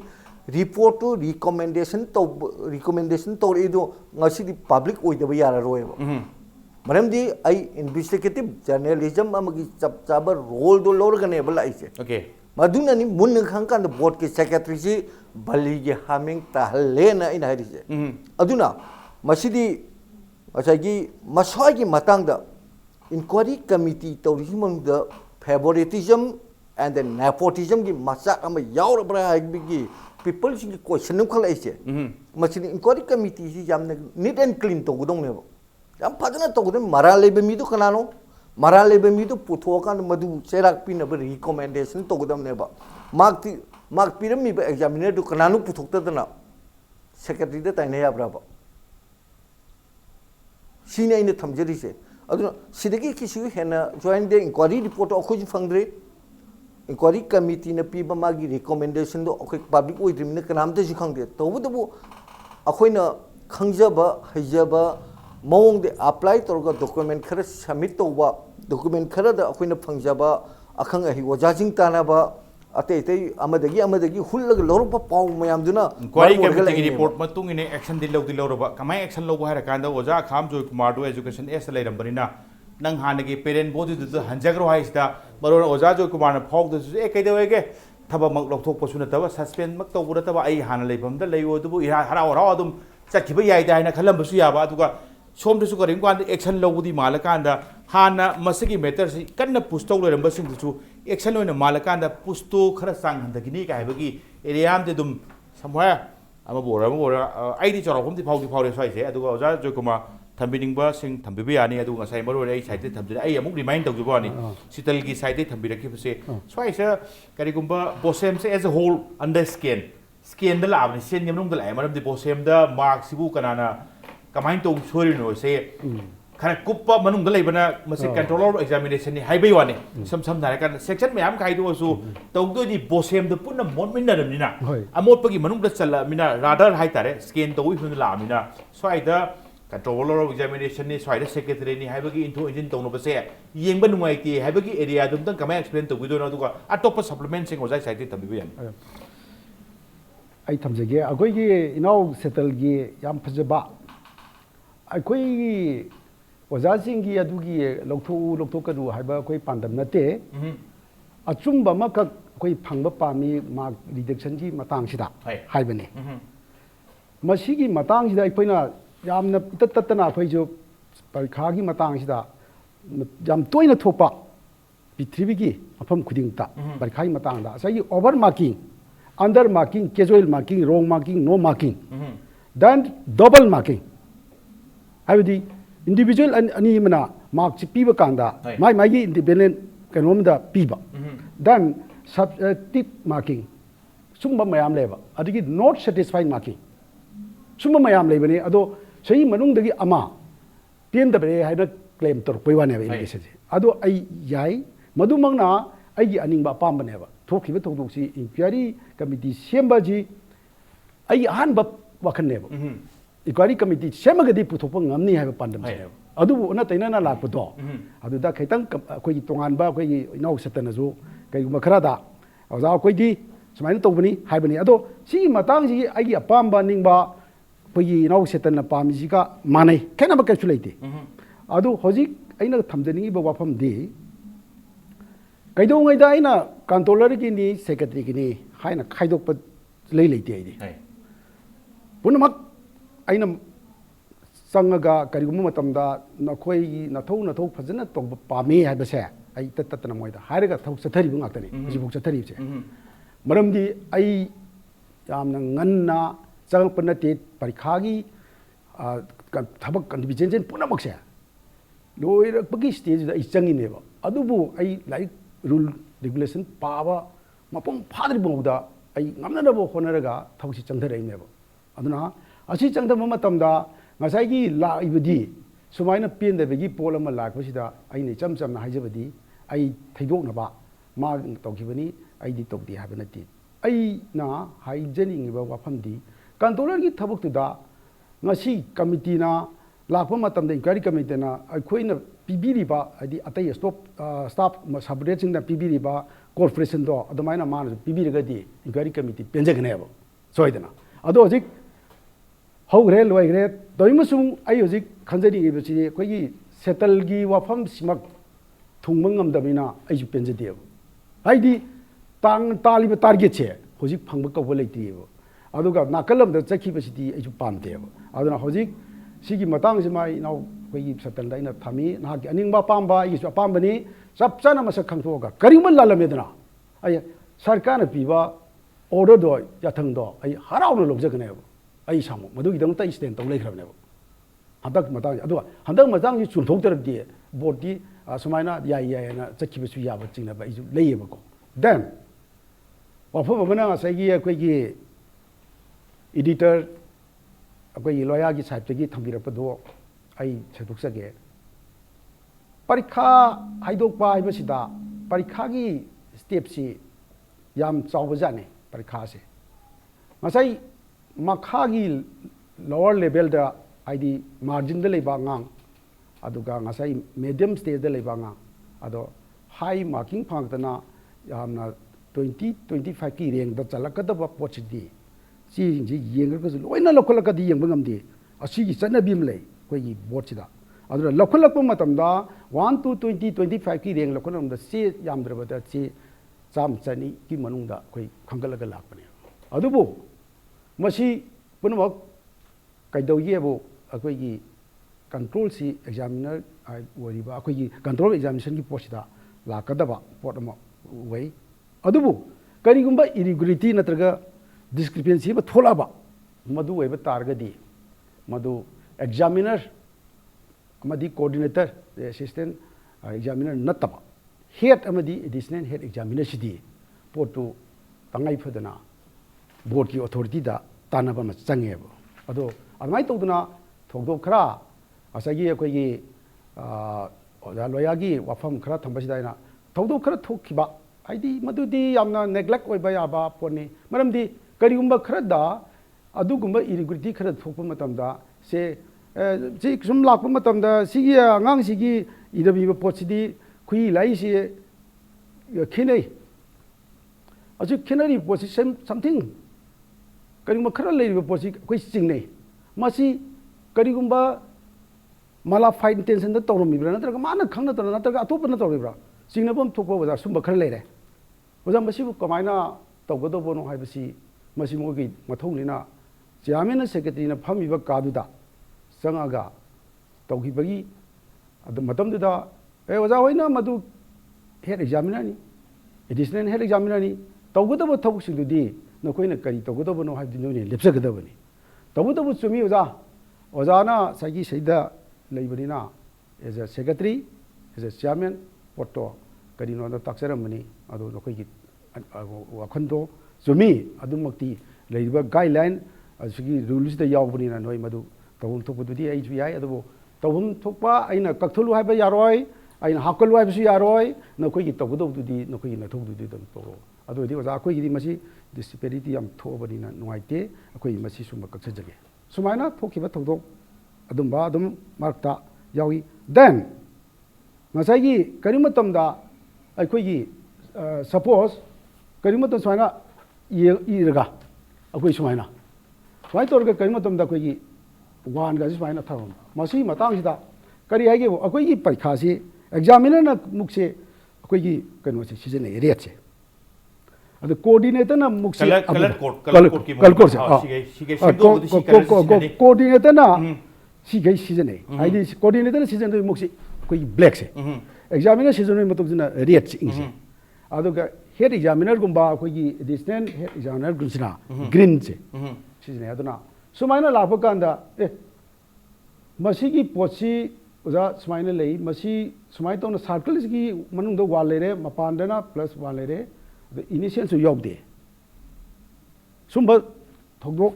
report to recommendation to ido ngasi di public oi da yara roe ba maram di ai investigative journalism amagi chap chaba role do lor gane bala ise okay maduna ni mun khang kan board ke secretary ji bali ge haming ta lena ina harise aduna masidi asagi masoi gi matang da inquiry committee to himang da favoritism and then nepotism gi masak ama yaur bra gi people sing question nam khala ise masini inquiry committee ji jamna neat and clean to gudong ne jam phajana to gudong marale be mi do kanano marale be mi do putho kan madu serak pin ba recommendation to gudong ne ba mark piram mi ba examiner do kanano puthok ta dana secretary da tai ne ya bra ba sine ine thamjari se aduna sidagi kisi hena join the inquiry report akhuj phangre inquiry committee na piba magi recommendation do akhoi public oi dream na kanam te jikhang de to bu akhoi na khangjaba haijaba mawong de apply torga document khara submit to ba document khara da akhoi na phangjaba akhang ahi wajajing tana ba ate amadagi hullag lorpa paw mayam duna inquiry committee report matung ine action di log ba kamai action log ha ra kan da oja kham joy kumar do education s leiram barina nang hanagi parent body du hanjagro haisda maron oja joy kumar na phok du e kai de ge thaba mak lok thok posuna taba suspend mak to bura taba ai hana leibam da leiwo du ira hara ora adum chakhiba yai da na khalam basu ya ba aduga som du su karim kan action logudi malakan da hana masigi matter si kanna pusto leram basing du action loina malakan da pusto khara sang handagi ni kai bagi area am de dum somewhere ama bora ai di choro kom di phau de sai se aduga oja joy kumar thambiningba sing thambibi yani adu ngasai maro ai side thamjira ai amuk remind tawjubo ani sital gi side thambiraki pse swai sa karigumba bosem se as a whole under scan da labni sen yamnung da lai maram di bosem da mark sibu kanana kamain tong sori no se khana kuppa manung da leibana masi controller examination ni haibai wani sam da kan section mayam kai do su tawdo di bosem da punna mon minna ramina amot pagi manung da chala mina radar hai tare scan to wi hun la mina swai da controller of examination ni swai da secretary ni haibagi into engine tong no base yeng ba nungai ti haibagi area dum tang kamai explain to gido na duga atop supplement sing ozai side tabi bi ai thamjege agoi gi inau settle gi yam phajaba akoi gi oja sing gi adugi lokto ka du haiba koi pandam nate achumba ma ka koi phangba pami ma reduction gi matang sida haibani masigi matang sida akoina yamna tatna phoi jo parikha gi matang sida jam toina thopa pithribi gi afam khuding ta parikha gi matang da sai over marking under marking casual marking wrong marking no marking then double marking habidi individual ani mana mark chi piba kanda mai gi independent kanom da piba then subjective marking sumba mayam leba adigi not satisfied marking sumba mayam lebani ado सही मनुंग अमा pen दबरे है claim तौर पे वाने इलिगेशन से अदो याई मधुमंगना अगी अनिंग पाबनेब थोखिब थोदोसी इंक्वायरी कमिटी सेमबाजी अहब वखनेब इंक्वायरी कमिटी सेमगदी पुथोप ngамनी है पांडम से अदुबु न तैना लापदो अदुदा खैतंग अखोई तोंगानबा अखोई इनाउ सतनजु कईगुम खरादा ओजा अखोईदी सुमाइन तौबनी हाइबनी अदो सी मतांग सी अगी अपाम्बा निंगबा अखोई इनाउ सतन पामिसिका मानै खेनब कैसु लेते अदु होजिक अइना थमजनिंगी वाफम दी कईदोंगैदा अइना कंट्रोलर की नी सेक्रेटरी की नी हाइना खाइदोप लई लेते आइदी पुनमक अइना संगगा करिगुम मतमदा नखोई नथौ फजन तोब पामे हाइबसे आई तत्तन मोइदा हाइरगा थौ चथरिब ngakतनी जिबुक चथरिबसे मरमदी आई यामना ngन्ना चंगप नते परीक्षागी थबक कंडिविजन पुनमकसे लोइरपगी स्टेज दा चंगिनेबा अदुबु आई लाइक रूल रेगुलेशन पावा मपुंग फाद्रिबोदा आई ngamnadabo honaraga thausi changtharaineba aduna asi changdam matamda ngasai laibadi sumaina pendabagi polama lakbasida aini chamchamna haijabadi ai thaidoknaba ma tokibani aidi tokdi habanati ai na haijening ba wafamdi controller gi thabuktuda ngasi committee na lakpa matamda inquiry committee na aikoina pibiriba adi atai stop staff subordinate sing na pibiriba corporation do adumaina man pibirigadi inquiry committee penjagneba soidana ado hojik हौग्रे लोइग्रे दोइमसुं आई हजिक खंजरी बसी अखोई settle की वाफम सिमक थुंगम ngамदमिना आइजु पेंजदेब हाइदी तांग तालिब target से हजिक फंग कौब लेतिब अदुगा नाकलम the चखिबसिदी आइजु पामदेब अदुना हजिक सिगी Matang से माइ now अखोई settle दाइना थामी नाकी अनिंगबा पामबा आइजु पामबनी सबचना मसक खंगथोगा करिम लालमेदना आई सरकार पीबा ऑर्डर दो याथंग दो आई हराउन लोजगनेब आई सामो मधुगीदमता स्टैंड तौ लेखरबनेब हंदक मतंग अदुगा हंदक मतंग चुनथोक्तरबदी बोर्डदी सुमाइना याई यायना चखिबसु याब चिंगनबा इजु लेयेबको देन वाफबमना साइगी अखोइगी एडिटर अखोइगी लॉयरगी साइडगी थंबिरपदो आई छथुक्सगे परीक्षा हाइदोकपा हाइबसिदा परीक्षागी स्टेपसी याम चावबजाने परीक्षा से मसाई मखागी लोअर लेवल दा आईडी मार्जिन द लेबा ngang aduga ngasai medium stage da leba nga ado high marking phangtana yamna 20-25 ki rank da chalakadaba pochidi si ji yengar ko loina lokolaka di yeng bangam di asi gi chana bim lei koi gi board sida adura lokolakpa matam da 1 to 20-25 ki rank lokonam da si yamdra da si cham chani ki manung da koi khangalaga lakpane adubu मसी पुनमक कईदौयेबो अखोई control सी examiner ओरिबा अखोई control examination की पोस्टदा लाकदबा pot अमा वै अदुबु करिगुंबा irregularity नत्रगा discrepancy बा थोलाबा मदु वैबा तारगदी मदु एग्जामिनर अमदी कोऑर्डिनेटर असिस्टेंट एग्जामिनर नतबा हेड अमदी एडिशनल हेड एग्जामिनर सिदी पोटु तंगाई फदना बोर्ड की अथॉरिटी दा तानबा म चंगेब अदो अदमाय तौदना थोगदो खरा असगी अखोगी ओजा लोयागी वाफम खरा थंबसिदाइना थोगदो खरा थोखिबा आइदी मदुदी यामना नेग्लेक्ट ओइबा याबा पोनी मरमदी करिगुंबा खरादा अदुगुंबा इरेगुलरिटी खरा थोकपा मतमदा से जी सुम लाकपा मतमदा सिगी अंगांग सिगी इदबीबा पोटसिदी खुई लाइसी खिनै अजु खिनरी पोटसि समथिंग करिगुंबा खरा लेरिबा पोटसि कोइ चिंगनै मासी करिगुंबा माला फाइट इंटेंशन द तौरमिब्रा नत्रगा माना खंगना तौर नत्रगा अतोपना तौरिब्रा चिंगनबम थोकबा वजा सुंबा खरा लेरे वजा मसिबु कमाइना तौगदोबनो हाइबसि मसि मोगी मथौनिना चेयरमैन सेक्रेटरी ना फमिबा कादुदा संगागा तौगिबगी अद मतमदुदा ए वजा होइना मदु हेड एग्जामिनर नि एडिशनल हेड एग्जामिनर नि तौगदोब थौसिंदुदी नखोइना करी तौगदोबनो हाइदिनोनि लेपसगदबनि तौगदोब चुमी वजा ओजाना सागी सैदा लेबनिना as a secretary as a chairman पोटो करिनो द ताक्सरमनि अदो नखोइगी वखंदो चुमी अदुमक्ति लेबा गाइडलाइन असगी रूल्स द यावबनिना नोइ मदु तौम थोपदुदी आई याई अदुबो तौम थोपा अइना कक्थुलु हाइबा यारोय अइना हाकलु हाइबसु यारोय नखोइगी तौगदौदुदी नखोइगी नथौदुदी दम तोरो अदुदी ओजा अखोइगी मसी डिसिपेरिटी याम थोबनिना नुआइते अखोइगी मसी सुमा कक्सजगे सुमाइना थोखिबा थौदोक अदुम्बा अदुम मार्कता यावी देन ngसाइगी करिमतमदा अखोइगी सपोज करिमतम सुमाइना इरगा अखोइ सुमाइना सुमाइ तोरगा करिमतमदा अखोइगी wan ga sumaina thawam masi matang sida kari haige akoi gi parikha si examiner na mukse akoi gi kano se season e rate se adu coordinator na mukse color code ki coordinator na si gai season e ai coordinator na season do mukse akoi black se examiner season me matok na rate se ingse adu ga head examiner gumba akoi gi additional head examiner gunsina green se season e aduna सुमाइना लापा कांदा मसीगी पोची उजा सुमाइना लई मसी सुमाइ तोना circle की मनुंग दो वाल लेरे मपानदना plus वाल लेरे initial सु योगदे सुंब थोगदो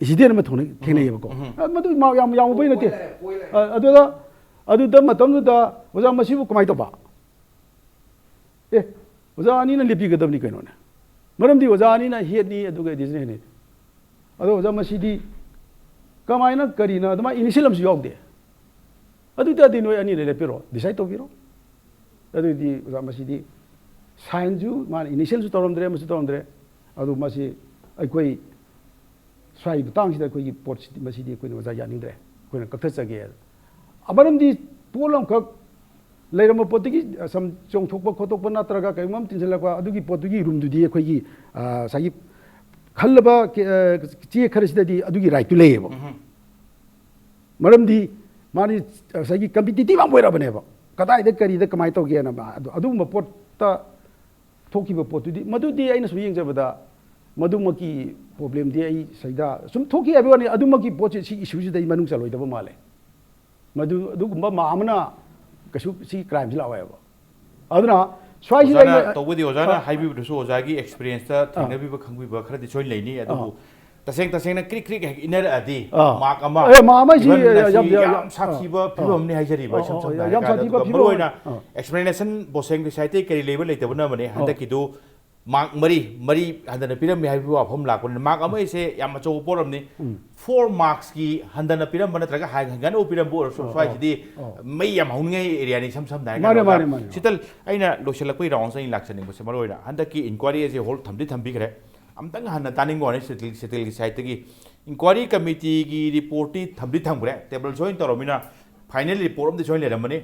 इसिदेन म थोने थेने यबको मदु मा याम याम बइ नते अदुदा मतमदुदा उजा मसीबु कमाइ तबा ए उजा अनि न लिपि गदबनी कैनोने मरमदी उजा अनि न हेडनी अदुगा दिजने ने अदो उजा मसीदी कमाइना करीना अदमा इनिशियल अमसु योगदे अदुदा दिनोय अनि ले पिरो डिसाइड तो पिरो अदुदी उजा मसीदी साइन जु मान इनिशियल सु तोरमद्रे मसु तोरमद्रे अदु मसी अखोइ स्वाइ बतांग सिदा अखोइ पोट मसीदी अखोइ उजा यानिंद्रे अखोइ कक्थचगे अबरमदी पोलम खक लेरम पोतगी सम चोंथोकप खोतोकप नत्रगा कैमम तिनसलकवा अदुगी पोतगी रूमदुदी अखोइगी सागी खल्लबा चे खरसिददी अदुगी राइट टु लेबो मरमदी मानी सगी कम्पिटिटिव am बोइराबनेबो कदाइदा करीदा कमाइ तोगेना अदु पोतता थोकिबो पोतुदी मदुदी आइना सु यंगजबदा मदुमकी प्रॉब्लम दि आई सैदा सुम थोकी एबोनी अदुमकी पोचे सी इश्यूज दai manung चलोइदबो माले मदु अदुगुम्बा मामना कसु सी क्राइम लावेबो अदुना स्वाइसी तौबदी ओजाना हाइबिबदसु ओजागी एक्सपीरियंस ता थेंगबिबो खंगबिबो खरदि सोइ लेनी अदुबु तसेंग क्रिक क्रिक इनर अदि मार्क अमा ए मामा जी याम साखिबा फिबमनि हाइजरिबा सम याम साखिबा फिबमना एक्सप्लेनेशन बोसेंग साइते करि लेबो लेतबना मने हंदकिदु मार्क मरी हंदन पिरम हाइबु अफम लाकोन मार्क अमा इसे याम चौ पोरमनि 4 मार्क्स की हंदन पिरम बनत्रगा हाइगन ओ पिरम बोर सोसाइटी मई याम हौनगे एरिया नि सम नाय सितल आइना लोसेलकoi राउंड सै लाक्सनि बसे मरोइना हंदकी इंक्वायरी एजे होल थम्बि खरे अमतंग हन तानिंग गोने सेटल की साइट की इंक्वायरी कमिटी की रिपोर्ट थम्बि थम्बरे टेबल जॉइन तरोमिना फाइनल रिपोर्ट अम जॉइन लेरमने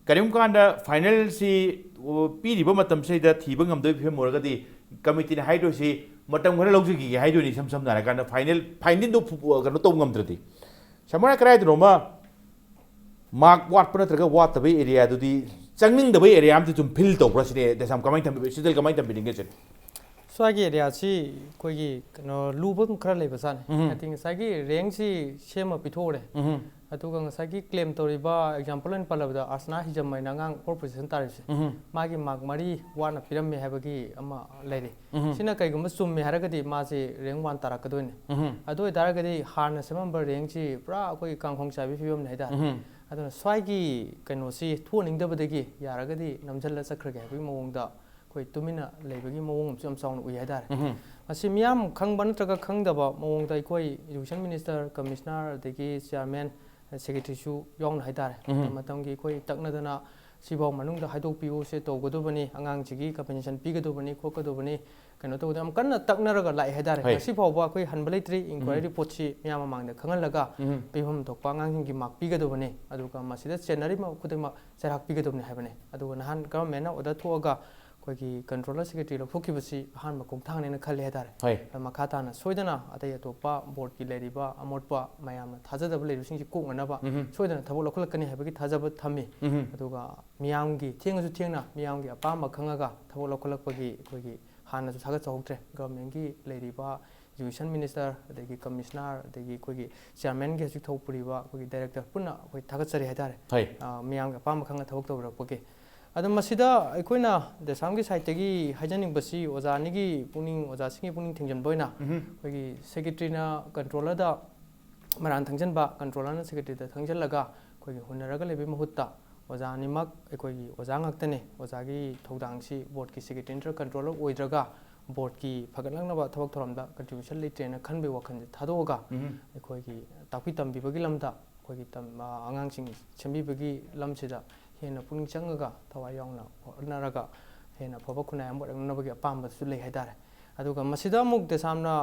करिम कांदा फाइनल सी पीरिबो मतम सेदा थीबो ngमदो फिम मोरगदी कमिटी ने हाइडोसी मतम खरे लौजगी हाइडोनी सम नाय कांदा फाइनल दो कनो तो ngमद्रदी समरा कराय दरोमा मार्क वाट पनत्रगा वाट तबे एरिया दुदी चंगनिंग दबे एरिया am तुम फिल तो प्रसिने देसम कमाइ थम्बि सिदल कमाइ थम्बि दिंगे चन स्वागी एरिया सी कोई कनो लूबंग खरा लेबा सान आई थिंक सागी रैंक सी सेम पिथोरे अतुगा ngसागी क्लेम तोरिबा एग्जांपल इन पलबदा आसना हिजम नांगांग प्रोपोजिशन तारिसे मागी मार्क मरी वाना पिरम हाबगी अमा लेरे सिना कैगुम सुम हारगदी मासे रैंक 1 तारकदोने अदो दारगदी हारना सेमबर रैंक सी पुरा कोई कांखोंग चाबी फिबम नाइदा अदो स्वागी कनो सी थोनिंगदबदगी यारगदी नमजल चक्रगे हाबी मोंगदा कोई तुमिना लेबगी मोंग सम साउन उइ हादार असी मियाम खंगबा नत्रगा खंगदबा मोंगदा कोई एजुकेशन मिनिस्टर कमिश्नर देगी चेयरमैन सेक्रेटरी सु योंग हादार मतंगी कोई तकनदना सिबाव मनुंगदा हाइदोपियो से तोगदोबनी अंगांग जिगी कंपनसेशन पिगदोबनी खोकदोबनी कनो तो दम कन्न तकनरगा लाई हादार सिबावबा कोई हनबलेट्री इंक्वायरी रिपोर्ट सी मियाम मांगदा खंगलगा पिभम तोकपा अंगांग मार्क पिगदोबनी अदुगा मसिदा चेनरी मा खुदैमा चराक पिगदोबनी हाबने अदुगा नहान गवर्नमेंट ओदा थोगा कोई कंट्रोलर सेक्रेटरी लोखोखिबसी अहान मकोंग थांगनेना खले हादार मखाताना सोइदना अतै अतोपा बोर्ड की लेरिबा अमोटपा मयाम थाजदब लेरुसिंग कोंगनबा सोइदना थबो लोखलकनी हाबगी थाजब थम्मी अदुगा मियामगी थेंगसु थेंगना मियामगी अपाम खंगागा थबो लोखलकपगी कोई हानसु थागा चौक्ट्रे गवर्नमेंट की लेरिबा एजुकेशन मिनिस्टर अदगी कमिश्नर अदगी कोई चेयरमैन के हजु थौपुरिबा कोई डायरेक्टर पुना कोई थागचरी हादार मियामगी अपाम खंगा थबक तौरपगे अदम मसिदा अखोइना देसामगी साइटगी हाइजनिंगबसी ओजानिगी पुनिंग ओजासिंगी पुनिंग थेंजनबोइना कोई सेक्रेटरीना कंट्रोलर दा ꯃꯔꯥꯟ ꯊꯪꯖꯟꯕ ꯀꯟꯇ꯭ꯔꯣꯂꯔꯅ ꯁꯦꯀ꯭ꯔꯦꯇꯔꯤꯗ ꯊꯪꯖꯜꯂꯒ ꯑꯩꯈꯣꯏꯒꯤ ꯍꯨꯟꯅꯔꯒ ꯂꯩꯕꯒꯤ ꯃꯍꯨꯠꯇ ꯑꯣꯖꯥ ꯑꯅꯤꯃꯛ ꯑꯩꯈꯣꯏꯒꯤ ꯑꯣꯖꯥ ꯉꯥꯛꯇꯅꯦ ꯑꯣꯖꯥꯒꯤ ꯊꯧꯗꯥꯡꯁꯤ ꯕꯣꯔꯗꯀꯤ ꯁꯦꯀ꯭ꯔꯦꯇꯔꯤ ꯅꯠꯇ꯭ꯔꯒ ꯀꯟꯇ꯭ꯔꯣꯂꯔ ꯑꯣꯏꯗ꯭ꯔꯒ ꯕꯣꯔꯗꯀꯤ ꯐꯒꯠꯂꯛꯅꯕ ꯊꯕꯛ ꯊꯧꯔꯝꯗ ꯀꯟꯇ꯭ꯔꯤꯕ꯭ꯌꯨꯁꯟ ꯂꯩꯇ꯭ꯔꯦꯅ ꯈꯟꯕꯒꯤ ꯋꯥꯈꯜꯁꯦ ꯊꯥꯗꯣꯛꯑꯒ ꯑꯩꯈꯣꯏꯒꯤ ꯇꯥꯛꯄꯤ ꯇꯝꯕꯤꯕꯒꯤ ꯂꯝꯗ ꯑꯩꯈꯣꯏꯒꯤ ꯑꯉꯥꯡꯁꯤꯡ ꯁꯦꯝꯕꯤꯕꯒꯤ ꯂꯝꯁꯤꯗ ꯍꯦꯟꯅ ꯄꯨꯛꯅꯤꯡ ꯆꯪꯉꯒ ꯊꯋꯥꯏ ꯌꯥꯎꯅ ꯍꯣꯠꯅꯔꯒ ꯍꯦꯟꯅ ꯑꯐꯕ ꯈꯨꯟꯅꯥꯏ ꯑꯃ ꯑꯣꯏꯔꯛꯅꯕꯒꯤ ꯑꯄꯥꯝꯕꯁꯨ ꯂꯩ ꯍꯥꯏꯇꯥꯔꯦ ꯑꯗꯨꯒ ꯃꯁꯤꯗ ꯑꯃꯨꯛ ꯇꯦꯁꯥꯝꯅ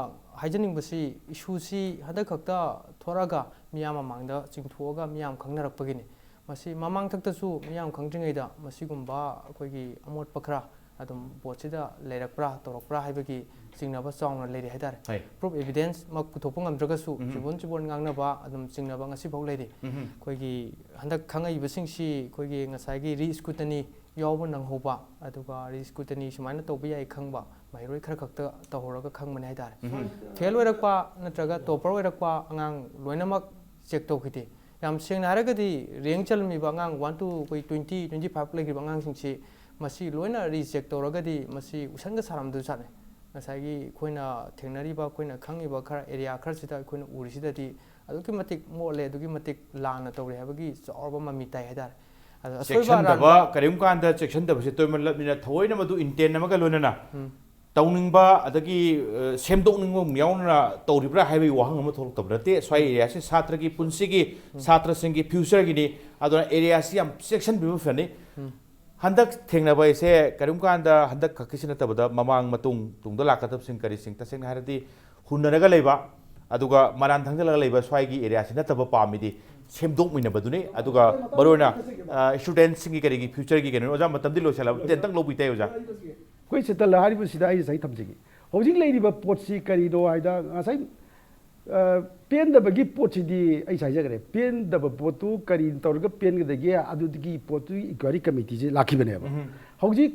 ꯍꯥꯏꯖꯅꯤꯡꯕꯁꯤ ꯏꯁꯨꯁꯤ ꯍꯟꯗꯛ ꯈꯛꯇ ꯊꯣꯔꯛꯑꯒ ꯃꯤꯌꯥꯝ ꯃꯃꯥꯡꯗ ꯆꯤꯡꯊꯣꯛꯑꯒ ꯃꯤꯌꯥꯝ ꯈꯪꯅꯔꯛꯄꯒꯤꯅꯤ ꯃꯁꯤ ꯃꯃꯥꯡꯊꯛꯇꯁꯨ ꯃꯤꯌꯥꯝ ꯈꯪꯗ꯭ꯔꯤꯉꯩꯗ ꯃꯁꯤꯒꯨꯝꯕ ꯑꯩꯈꯣꯏꯒꯤ ꯑꯃꯣꯠꯄ ꯈꯔ ꯑꯗꯨꯝ ꯕꯣꯠꯁꯤꯗ ꯂꯩꯔꯛꯄ꯭ꯔꯥ ꯇꯧꯔꯛꯄ꯭ꯔꯥ ꯍꯥꯏꯕꯒꯤ ꯆꯤꯡꯅꯕ ꯆꯥꯎꯅ ꯂꯩꯔꯤ ꯍꯥꯏꯇꯥꯔꯦ ꯄ꯭ꯔꯨꯐ ꯑꯦꯚꯤꯗꯦꯟꯁ ꯃꯛ ꯄꯨꯊꯣꯛꯄ ꯉꯝꯗ꯭ꯔꯒꯁꯨ ꯆꯤꯕꯣꯟ ꯉꯥꯡꯅꯕ ꯑꯗꯨꯝ ꯆꯤꯡꯅꯕ ꯉꯁꯤꯐꯥꯎ ꯂꯩꯔꯤ ꯑꯩꯈꯣꯏꯒꯤ ꯍꯟꯗꯛ ꯈꯪꯉꯛꯏꯕꯁꯤꯡꯁꯤ ꯑꯩꯈꯣꯏꯒꯤ ꯉꯁꯥꯏꯒꯤ ꯔꯤꯁꯀꯨꯇꯅꯤ ꯌꯥꯎꯕ ꯅꯪꯍꯧꯕ ꯑꯗꯨꯒ ꯔꯤꯁꯀꯨꯇꯅꯤ ꯁꯨꯃꯥꯏꯅ ꯇꯧꯕ ꯌꯥꯏ ꯈꯪꯕ ꯃꯍꯩꯔꯣꯏ ꯈꯔ ꯈꯛꯇ ꯇꯧꯍꯧꯔꯒ ꯈꯪꯕꯅꯤ ꯍꯥꯏꯇꯥꯔꯦ ꯐꯦꯜ ꯑꯣꯏꯔꯛꯄ ꯅꯠꯇ꯭ꯔꯒ ꯇꯣꯄꯔ ꯑꯣꯏꯔꯛꯄ ꯑꯉꯥꯡ ꯂꯣꯏꯅꯃꯛ ꯆꯦꯛ ꯇꯧꯈꯤꯗꯦ ꯌꯥꯝ ꯁꯦꯡꯅ ꯍꯥꯏꯔꯒꯗꯤ ꯔꯦꯡ ꯆꯜꯂꯝꯃꯤꯕ ꯑꯉꯥꯡ 1 to ꯑꯩꯈꯣꯏ 20-25 ꯂꯩꯈꯤꯕ ꯑꯉꯥꯡꯁꯤꯡꯁꯤ ꯃꯁꯤ ꯂꯣꯏꯅ ꯔꯤꯆꯦꯛ ꯇꯧꯔꯒꯗꯤ ꯃꯁꯤ ꯎꯁꯟꯒ ꯁꯥꯔꯝꯗꯨ ꯆꯠꯂꯦ ꯉꯁꯥꯏꯒꯤ ꯑꯩꯈꯣꯏꯅ ꯊꯦꯡꯅꯔꯤꯕ ꯑꯩꯈꯣꯏꯅ ꯈꯪꯉꯤꯕ ꯈꯔ ꯑꯦꯔꯤꯌꯥ ꯈꯔꯁꯤꯗ ꯑꯩꯈꯣꯏꯅ ꯎꯔꯤꯁꯤꯗꯗꯤ ꯑꯗꯨꯛꯀꯤ ꯃꯇꯤꯛ ꯃꯣꯠꯂꯦ ꯑꯗꯨꯛꯀꯤ ꯃꯇꯤꯛ ꯂꯥꯟꯅ ꯇꯧꯔꯦ ꯍꯥꯏꯕꯒꯤ ꯆꯥꯎꯔꯕ ꯃꯃꯤ ꯇꯥꯏ ꯍꯥꯏꯇꯥꯔꯦ ꯑꯗꯣ ꯑꯁꯣꯏꯕ ꯆꯦꯛꯁꯤꯟꯗꯕ ꯀꯔꯤꯒꯨꯝꯕ ꯀꯥꯟꯗ ꯆꯦꯛꯁꯤꯟꯗꯕꯁꯦ ꯇꯣꯏꯃꯜꯂꯕꯅꯤꯅ ꯊꯑꯣꯏꯅ ꯃꯗꯨ ꯏꯟꯇꯦꯟ ꯑꯃꯒ ꯂꯣꯏꯅꯅ ꯇꯧꯅꯤꯡꯕ ꯑꯗꯒꯤ ꯁꯦꯝꯗꯣꯛꯅꯤꯡꯕ ꯌꯥꯎꯅ ꯇꯧꯔꯤꯕ꯭ꯔꯥ ꯍꯥꯏꯕꯒꯤ ꯋꯥꯍꯪ ꯑꯃ ꯊꯣꯛꯂꯛꯇꯕ ꯅꯠꯇꯦ ꯁ꯭ꯋꯥꯏ ꯑꯦꯔꯤꯌꯥꯁꯤ ꯁꯥꯇ꯭ꯔꯒꯤ ꯄꯨꯟꯁꯤꯒꯤ ꯁꯥꯇ꯭ꯔꯁꯤꯡꯒꯤ ꯐ꯭ꯌꯨꯆꯔꯒꯤꯅꯤ ꯑꯗꯨꯅ ꯑꯦꯔꯤꯌꯥꯁꯤ ꯌꯥꯝ ꯆꯦꯛꯁꯤꯟꯕꯤꯕ ꯐꯅꯤ ꯍꯟꯗꯛ ꯊꯦꯡꯅꯕ ꯍꯥꯏꯁꯦ ꯀꯔꯤꯒꯨꯝꯕ ꯀꯥꯟꯗ ꯍꯟꯗꯛ ꯈꯛꯀꯤꯁꯤ ꯅꯠꯇꯕꯗ ꯃꯃꯥꯡ ꯇꯨꯡꯗ ꯂꯥꯛꯀꯗꯕꯁꯤꯡ ꯀꯔꯤꯁꯤꯡ ꯇꯁꯦꯡꯅ ꯍꯥꯏꯔꯗꯤ ꯍꯨꯟꯅꯔꯒ ꯂꯩꯕ ꯑꯗꯨꯒ ꯃꯔꯥꯟ ꯊꯪꯖꯜꯂꯒ ꯂꯩꯕ ꯁ꯭ꯋꯥꯏꯒꯤ ꯑꯦꯔꯤꯌꯥꯁꯤ ꯅꯠꯇꯕ ꯄꯥꯝꯃꯤꯗꯤ ꯁꯦꯝꯗꯣꯛꯃꯤꯟꯅꯕꯗꯨꯅꯤ ꯑꯗꯨꯒ ꯃꯔꯨꯑꯣꯏꯅ ꯁ꯭ꯇꯨꯗꯦꯟꯠꯁꯤꯡꯒꯤ ꯀꯔꯤꯒꯤ ꯐ꯭ꯌꯨꯆꯔꯒꯤ ꯀꯩꯅꯣ ꯑꯣꯖꯥ ꯃꯇꯝꯗꯤ ꯂꯣꯏꯁꯤꯜꯂꯕ ꯇꯦꯟꯇꯪ ꯂꯧꯕꯤꯇꯥꯏ ꯑꯣꯖꯥ ꯑꯩꯈꯣꯏ ꯁꯦꯇꯜ ꯍꯥꯏꯔꯤꯕꯁꯤꯗ ꯑꯩ ꯉꯁꯥꯏ ꯊꯝꯖꯒꯦ ꯍꯧꯖꯤꯛ ꯂꯩꯔꯤꯕ ꯄꯣꯠꯁꯤ ꯀꯔꯤꯅꯣ ꯍꯥꯏꯗ ꯉꯁꯥꯏ ꯄꯦꯟꯗꯕꯒꯤ ꯄꯣꯠꯁꯤꯗꯤ ꯑꯩ ꯍꯥꯏꯖꯈ꯭ꯔꯦ ꯄꯦꯟꯗꯕ ꯄꯣꯠꯇꯨ ꯀꯔꯤ ꯇꯧꯔꯒ ꯄꯦꯟꯒꯗꯒꯦ ꯑꯗꯨꯒꯤ ꯄꯣꯠꯇꯨꯒꯤ ꯏꯟꯀ꯭ꯋꯥꯏꯔꯤ ꯀꯃꯤꯇꯤꯁꯦ ꯂꯥꯛꯈꯤꯕꯅꯦꯕ ꯍꯧꯖꯤꯛ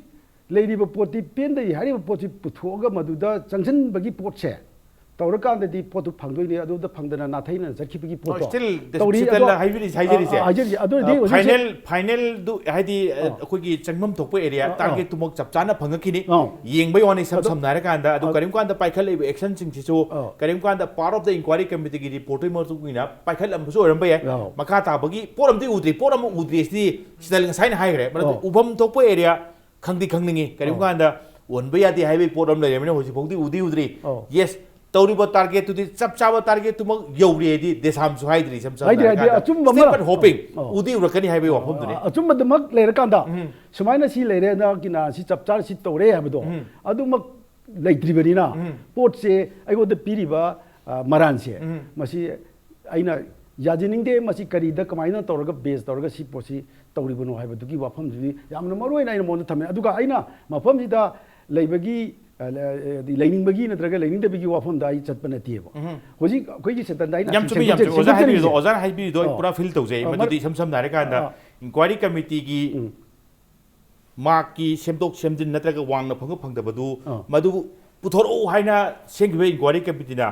ꯂꯩꯔꯤꯕ ꯄꯣꯠꯇꯤ ꯄꯦꯟꯗꯩ ꯍꯥꯏꯔꯤꯕ ꯄꯣꯠꯁꯤ ꯄꯨꯊꯣꯛꯑꯒ ꯃꯗꯨꯗ ꯆꯪꯁꯤꯟꯕꯒꯤ ꯄꯣꯠꯁꯦ ꯇꯧꯔꯀꯥꯟꯗꯗꯤ ꯄꯣꯠꯇꯨ ꯐꯪꯗꯣꯏꯅꯤ ꯑꯗꯨꯗ ꯐꯪꯗꯅ ꯅꯥꯊꯩꯅ ꯆꯠꯈꯤꯕꯒꯤ ꯄꯣꯠꯇꯣ ꯇꯧꯔꯤ ꯍꯥꯏꯖꯔꯤꯁꯦ ꯑꯗꯨꯗꯤ ꯐꯥꯏꯅꯦꯜꯗꯨ ꯍꯥꯏꯗꯤ ꯑꯩꯈꯣꯏꯒꯤ ꯆꯪꯐꯝ ꯊꯣꯛꯄ ꯑꯦꯔꯤꯌꯥ ꯇꯥꯔꯒꯦꯠꯇꯨꯃꯛ ꯆꯞ ꯆꯥꯅ ꯐꯪꯉꯛꯈꯤꯅꯤ ꯌꯦꯡꯕꯩ ꯋꯥꯅꯤ ꯁꯝꯅ ꯍꯥꯏꯔꯀꯥꯟꯗ ꯑꯗꯨ ꯀꯔꯤꯒꯨꯝꯕ ꯀꯥꯟꯗ ꯄꯥꯏꯈꯠꯂꯛꯏꯕ ꯑꯦꯛꯁꯟꯁꯤꯡꯁꯤꯁꯨ ꯀꯔꯤꯒꯨꯝꯕ ꯀꯥꯟꯗ ꯄꯥꯔꯠ ꯑꯣꯐ ꯗ ꯏꯟꯀ꯭ꯋꯥꯏꯔꯤ ꯀꯃꯤꯇꯤꯒꯤ ꯔꯤꯄꯣꯔꯠꯇꯨꯒꯤ ꯃꯇꯨꯡ ꯏꯟꯅ ꯄꯥꯏꯈꯠꯂꯝꯕꯁꯨ ꯑꯣꯏꯔꯝꯕ ꯌꯥꯏ ꯃꯈꯥ ꯇꯥꯕꯒꯤ ꯄꯣꯠ ꯑꯃꯗꯤ ꯎꯗ꯭ꯔꯤ ꯄꯣꯠ ꯑꯃ ꯎꯗ꯭ꯔꯤ ꯁꯤꯗꯤ ꯁꯤꯗ ꯉꯁꯥꯏꯅ ꯍꯥꯏꯈ꯭ꯔꯦ ꯃꯗꯨ ꯎꯐꯝ ꯊꯣꯛꯄ ꯑꯦꯔꯤꯌꯥ ꯈꯪꯗꯤ ꯈꯪꯅꯤꯡꯉꯤ ꯀꯔꯤꯒꯨꯝꯕ ꯀꯥꯟꯗ ꯑꯣꯟꯕ ꯌꯥꯗꯦ ꯍꯥꯏꯕꯒꯤ ꯄꯣꯠ ꯑꯃ ꯂꯩꯔꯕꯅꯤꯅ ꯍꯧꯖꯤꯛꯐꯥꯎꯗꯤ ꯎꯗ꯭ꯔꯤ ꯌꯦꯁ ꯇꯧꯔꯤꯕ ꯇꯥꯔꯒꯦꯠꯇꯨꯗꯤ ꯆꯞ ꯆꯥꯕ ꯇꯥꯔꯒꯦꯠꯇꯨꯃꯛ ꯌꯧꯔꯦꯗꯤ ꯗꯦꯁꯥꯝꯁꯨ ꯍꯥꯏꯗ꯭ꯔꯤ ꯁꯝ ꯁꯝꯅ ꯑꯆꯨꯝꯕ ꯑꯃ ꯍꯣꯄꯤꯡ ꯎꯗꯤ ꯎꯔꯛꯀꯅꯤ ꯍꯥꯏꯕꯒꯤ ꯋꯥꯐꯝꯗꯨꯅꯤ ꯑꯆꯨꯝꯕꯗꯃꯛ ꯂꯩꯔꯀꯥꯟꯗ ꯁꯨꯃꯥꯏꯅ ꯁꯤ ꯂꯩꯔꯦ ꯅꯪꯒꯤꯅ ꯁꯤ ꯆꯞ ꯆꯥꯅ ꯁꯤ ꯇꯧꯔꯦ ꯍꯥꯏꯕꯗꯣ ꯑꯗꯨꯃꯛ ꯂꯩꯇ꯭ꯔꯤꯕꯅꯤꯅ ꯄꯣꯠꯁꯦ ꯑꯩꯉꯣꯟꯗ ꯄꯤꯔꯤꯕ ꯃꯔꯥꯟꯁꯦ ꯃꯁꯤ ꯑꯩꯅ ꯌꯥꯖꯅꯤꯡꯗꯦ ꯃꯁꯤ ꯀꯔꯤꯗ ꯀꯃꯥꯏꯅ ꯇꯧꯔꯒ ꯕꯦꯖ ꯇꯧꯔꯒ ꯁꯤ ꯄꯣꯠꯁꯤ ꯇꯧꯔꯤꯕꯅꯣ ꯍꯥꯏꯕꯗꯨꯒꯤ ꯋꯥꯐꯝꯗꯨꯗꯤ ꯌꯥꯝꯅ ꯃꯔꯨꯑꯣꯏꯅ ꯑꯩꯅ ꯃꯉꯣꯟꯗ ꯊꯝꯃꯦ ꯑꯗꯨꯒ ꯑꯩꯅ ꯃꯐꯝꯁꯤꯗ ꯂꯩꯕꯒꯤ ꯂꯩꯅꯤꯡꯕꯒꯤ ꯅꯠꯇ꯭ꯔꯒ ꯂꯩꯅꯤꯡꯗꯕꯒꯤ ꯋꯥꯐꯝꯗ ꯑꯩ ꯆꯠꯄ ꯅꯠꯇꯦꯕ ꯍꯧꯖꯤꯛ ꯑꯩꯈꯣꯏꯒꯤ ꯁꯦꯇꯜꯗ ꯑꯩꯅ ꯌꯥꯝ ꯆꯨꯝꯃꯤ ꯑꯣꯖꯥꯅ ꯍꯥꯏꯕꯤꯔꯤꯗꯣ ꯑꯩ ꯄꯨꯔꯥ ꯐꯤꯜ ꯇꯧꯖꯩ ꯃꯗꯨꯗꯤ ꯏꯁꯝ ꯁꯝꯅ ꯍꯥꯏꯔꯀꯥꯟꯗ ꯏꯟꯀ꯭ꯋꯥꯏꯔꯤ ꯀꯃꯤꯇꯤꯒꯤ ꯃꯥꯔꯛꯀꯤ ꯁꯦꯝꯗꯣꯛ ꯁꯦꯝꯖꯤꯟ ꯅꯠꯇ꯭ꯔꯒ ꯋꯥꯡꯅ ꯐꯪꯗꯕꯗꯨ ꯃꯗꯨ ꯄꯨꯊꯣꯔꯛꯎ ꯍꯥꯏꯅ ꯁꯦꯝꯈꯤꯕ ꯏꯟꯀ꯭ꯋꯥꯏꯔꯤ ꯀꯃꯤꯇꯤꯅ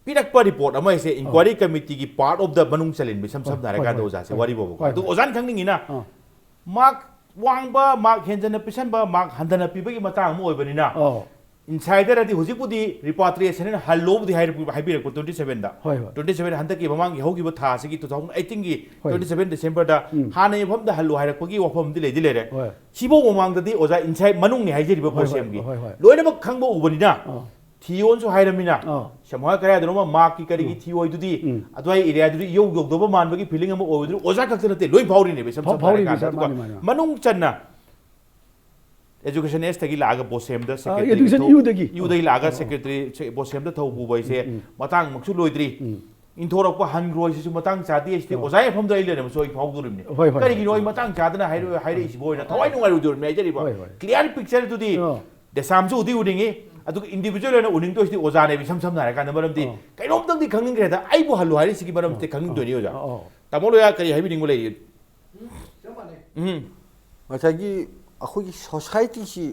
ꯄꯤꯔꯛꯄ ꯔꯤꯄꯣꯔꯠ ꯑꯃ ꯍꯥꯏꯁꯦ ꯏꯟꯀ꯭ꯋꯥꯏꯔꯤ ꯀꯃꯤꯇꯤꯒꯤ ꯄꯥꯔꯠ ꯑꯣꯐ ꯗ ꯃꯅꯨꯡ ꯆꯜꯂꯤꯟꯕ ꯏꯁꯝ ꯁꯝꯅ ꯍꯥꯏꯔꯀꯥꯟꯗ ꯑꯣꯖꯥꯁꯦ ꯋꯥꯔꯤ ꯐꯥꯎꯕ ꯑꯗꯨ ꯑꯣꯖꯥꯅ ꯈꯪꯅꯤꯡꯉꯤꯅ ꯃꯥꯔꯛ ꯋꯥꯡꯕ ꯃꯥꯔꯛ ꯍꯦꯟꯖꯟꯅ ꯄꯤꯁꯟꯕ ꯃꯥꯔꯛ ꯍꯟꯊꯅ ꯄꯤꯕꯒꯤ ꯃꯇꯥꯡ ꯑꯃ ꯑꯣꯏꯕꯅꯤ나 ꯏꯟꯁꯥꯏꯗꯔꯗꯤ ꯍꯧꯖꯤꯛꯄꯨꯗꯤ ꯔꯤꯄꯥꯇ꯭ꯔꯤꯌꯦꯁꯟ ꯍꯥꯏꯅ ꯍꯜꯂꯣꯕꯨꯗꯤ ꯍꯥꯏꯕꯤꯔꯛꯄ 27ꯗ 27 ꯍꯟꯗꯛꯀꯤ ꯃꯃꯥꯡꯒꯤ ꯍꯧꯈꯤꯕ ꯊꯥꯁꯤꯒꯤ 2018ꯒꯤ 27 ꯗꯤꯁꯦꯝꯕꯔꯗ ꯍꯥꯟꯅ ꯃꯐꯝꯗ ꯍꯜꯂꯣ ꯍꯥꯏꯔꯛꯄꯒꯤ ꯋꯥꯐꯝꯗꯤ ꯂꯩꯔꯦ ꯁꯤꯐꯥꯎ ꯃꯃꯥꯡꯗꯗꯤ ꯑꯣꯖꯥ ꯏꯟꯁꯥꯏꯠ ꯃꯅꯨꯡꯅꯤ ꯍꯥꯏꯖꯔꯤꯕ ꯕꯣꯁꯦꯝꯒꯤ ꯂꯣꯏꯅꯃꯛ ꯈꯪꯕ ꯎꯕꯅꯤꯅ ꯊꯤꯌꯣꯟꯁꯨ ꯍꯥꯏꯔꯝꯃꯤꯅ ꯁꯝꯍꯥꯏ ꯀꯔꯥꯏꯗꯅꯣꯃ ꯃꯥꯔꯛꯀꯤ ꯀꯔꯤꯒꯤ ꯊꯤꯑꯣꯏꯗꯨꯗꯤ ꯑꯗꯨꯋꯥꯏ ꯑꯦꯔꯤꯌꯥꯗꯨꯗꯤ ꯌꯧꯗꯕ ꯃꯥꯟꯕꯒꯤ ꯐꯤꯂꯤꯡ ꯑꯃ ꯑꯣꯏꯕꯗꯨ ꯑꯣꯖꯥ ꯈꯛꯇ ꯅꯠꯇꯦ ꯂꯣꯏ ꯐꯥꯎꯔꯤꯅꯦꯕ ꯁꯝ ꯁꯝꯅ ꯍꯥꯏꯔꯀꯥꯟꯗ ꯑꯗꯨꯒ ꯃꯅꯨꯡ ꯆꯟꯅ एजुकेशन एस तगी लागा बोसेम द सेक्रेटरी यूदगी लागा सेक्रेटरी बोसेम द थौ बुबैसे मतांग मक्सु लोइद्री इंथोरक हनग्रोय सिसु मतांग चादी एस्ते ओजाय फम दै लेने मसो फाउदुरिमने करिगि नोय मतांग चादना हाइरे इस बोयना थवाइ नुंगाइ उदुर मेजरी बा क्लियर पिक्चर दुदी देसामसु उदी उदिंगी अदु इंडिविजुअल ने उनिंग तो इस्ति ओजाने बि सम सम नारे कान मरमदि कैनोम तंगदि खंगिंग्रेदा आइबो हल्लो हाइरे सिगि मरमते खंगिंदोनि ओजा तमोलोया करि हाइबिनिंगो लेइ मसागी अखोगी सोसाइटी सी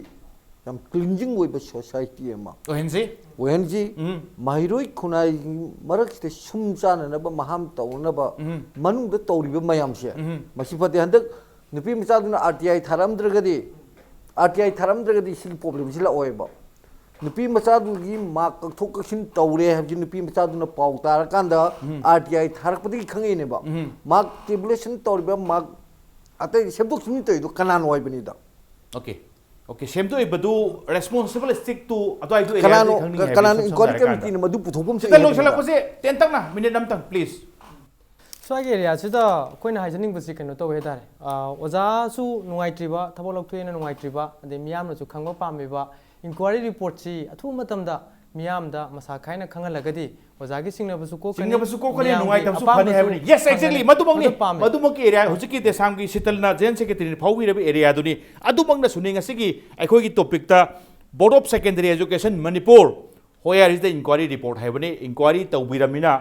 यम क्लींजिंग ओइबा सोसाइटी एमा ओहेनजी माहिरोइ खुनाइ मरकते सुमचाननब महाम तौनब मनुंग द तौरिबा मयामसे मसिफते हंदक नुपि मचादुना आरटीआई थारमद्रगदि सी प्रॉब्लम सिला ओइबा नुपी मचादुगी मार्क कथोक कसिन तौरे है नुपी मचादुना पाउ तारकांदा आरटीआई थारकपदि खंगेनेबा मार्क टेबुलेशन तौरबा मार्क अतै सेमदोक सिनि तोइदो कनान ओइबनिदा ओके ओके सेम तो इबदु रेस्पॉन्सिबल स्टिक टू अतोय दु कनान इंक्वायरी कमिटी ने मदु पुथोपम से लोग सला कोसे तेंतक ना मिनिट नमतक प्लीज स्वागे एरिया सिदा कोइना हाइजनिंग बसि कनो तो हेदारे ओजा सु नुंगाइत्रिबा थबो लौथुयेना नुंगाइत्रिबा अदे मियामना सु खंगबा पामेबा इंक्वायरी रिपोर्ट सी अथु मतमदा मियामदा मसा खाइना खंगलगदी ओजागी सिंगनबसु को कने नुंगाइ तमसु फने हैबनी यस एक्जेक्टली मदुमक एरिया हुजिकी देसामगी सितलना जेन सेक्रेटरी फाउबीरबे एरिया दुनी अदुमंगना सुनिंग असिगी अखोगी टॉपिक ता board of secondary education Manipur होयर इज द इंक्वायरी रिपोर्ट हैबनी इंक्वायरी तौबीरमिना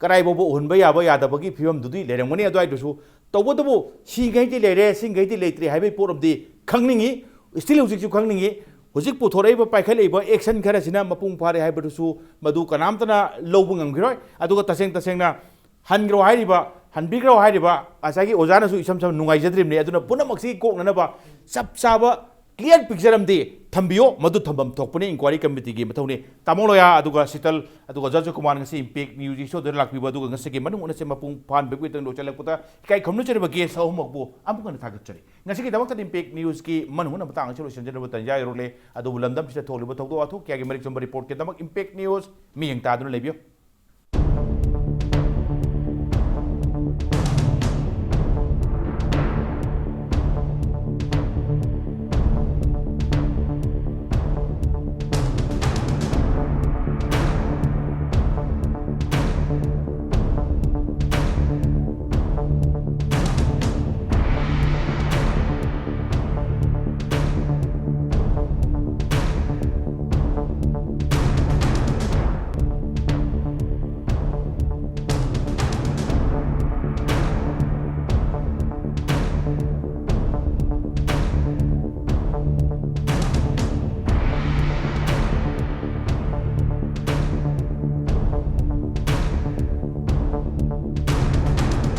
कराइबो उहनबा याबा यादबगी फिवम दुदी लेरंगमनी अदवाइदुसु तौबदबो सिंगैति लेरे सिंगैति लेत्रि हाइबे पोरबदि खंगनिंगी स्टिल हुजिकसु खंगनिंगी हुजिक पुथोरैबा पाइखलैबा एक्शन खरसिना मपुंग फारे हाइबदुसु मदु कनामतना लौबु ngamgiroi aduga tasengna hanग्रो हाइरिबा हनबिग्रो हाइरिबा आसागी ओजानासु इसम सम नुंगाइजद्रिमने अदुना पुनमक्सी कोकननबा सब साबा क्लियर पिक्चर अमदी थंबियो मदु थंबम थोकपने इंक्वायरी कमिटी की मथौने तामोलोया अदुगा सितल अदुगा जज कुमार ngasi इम्पैक्ट न्यूज इशो दर लाखबिबा अदुगा ngasi के मनु उनसे मपुंग फान बेगुइतन लो चलकपुता kai खमनु चरबा गेस अहुमकबो अमुकन थागचरी ngasi की दमक इम्पैक्ट न्यूज की मनु न बतांग चलो संजन बतंजा रोले अदु लंदम से थोलिबो थोकदो अथो क्या के मरिक चंबर रिपोर्ट के दमक इम्पैक्ट न्यूज मियंग तादुन लेबियो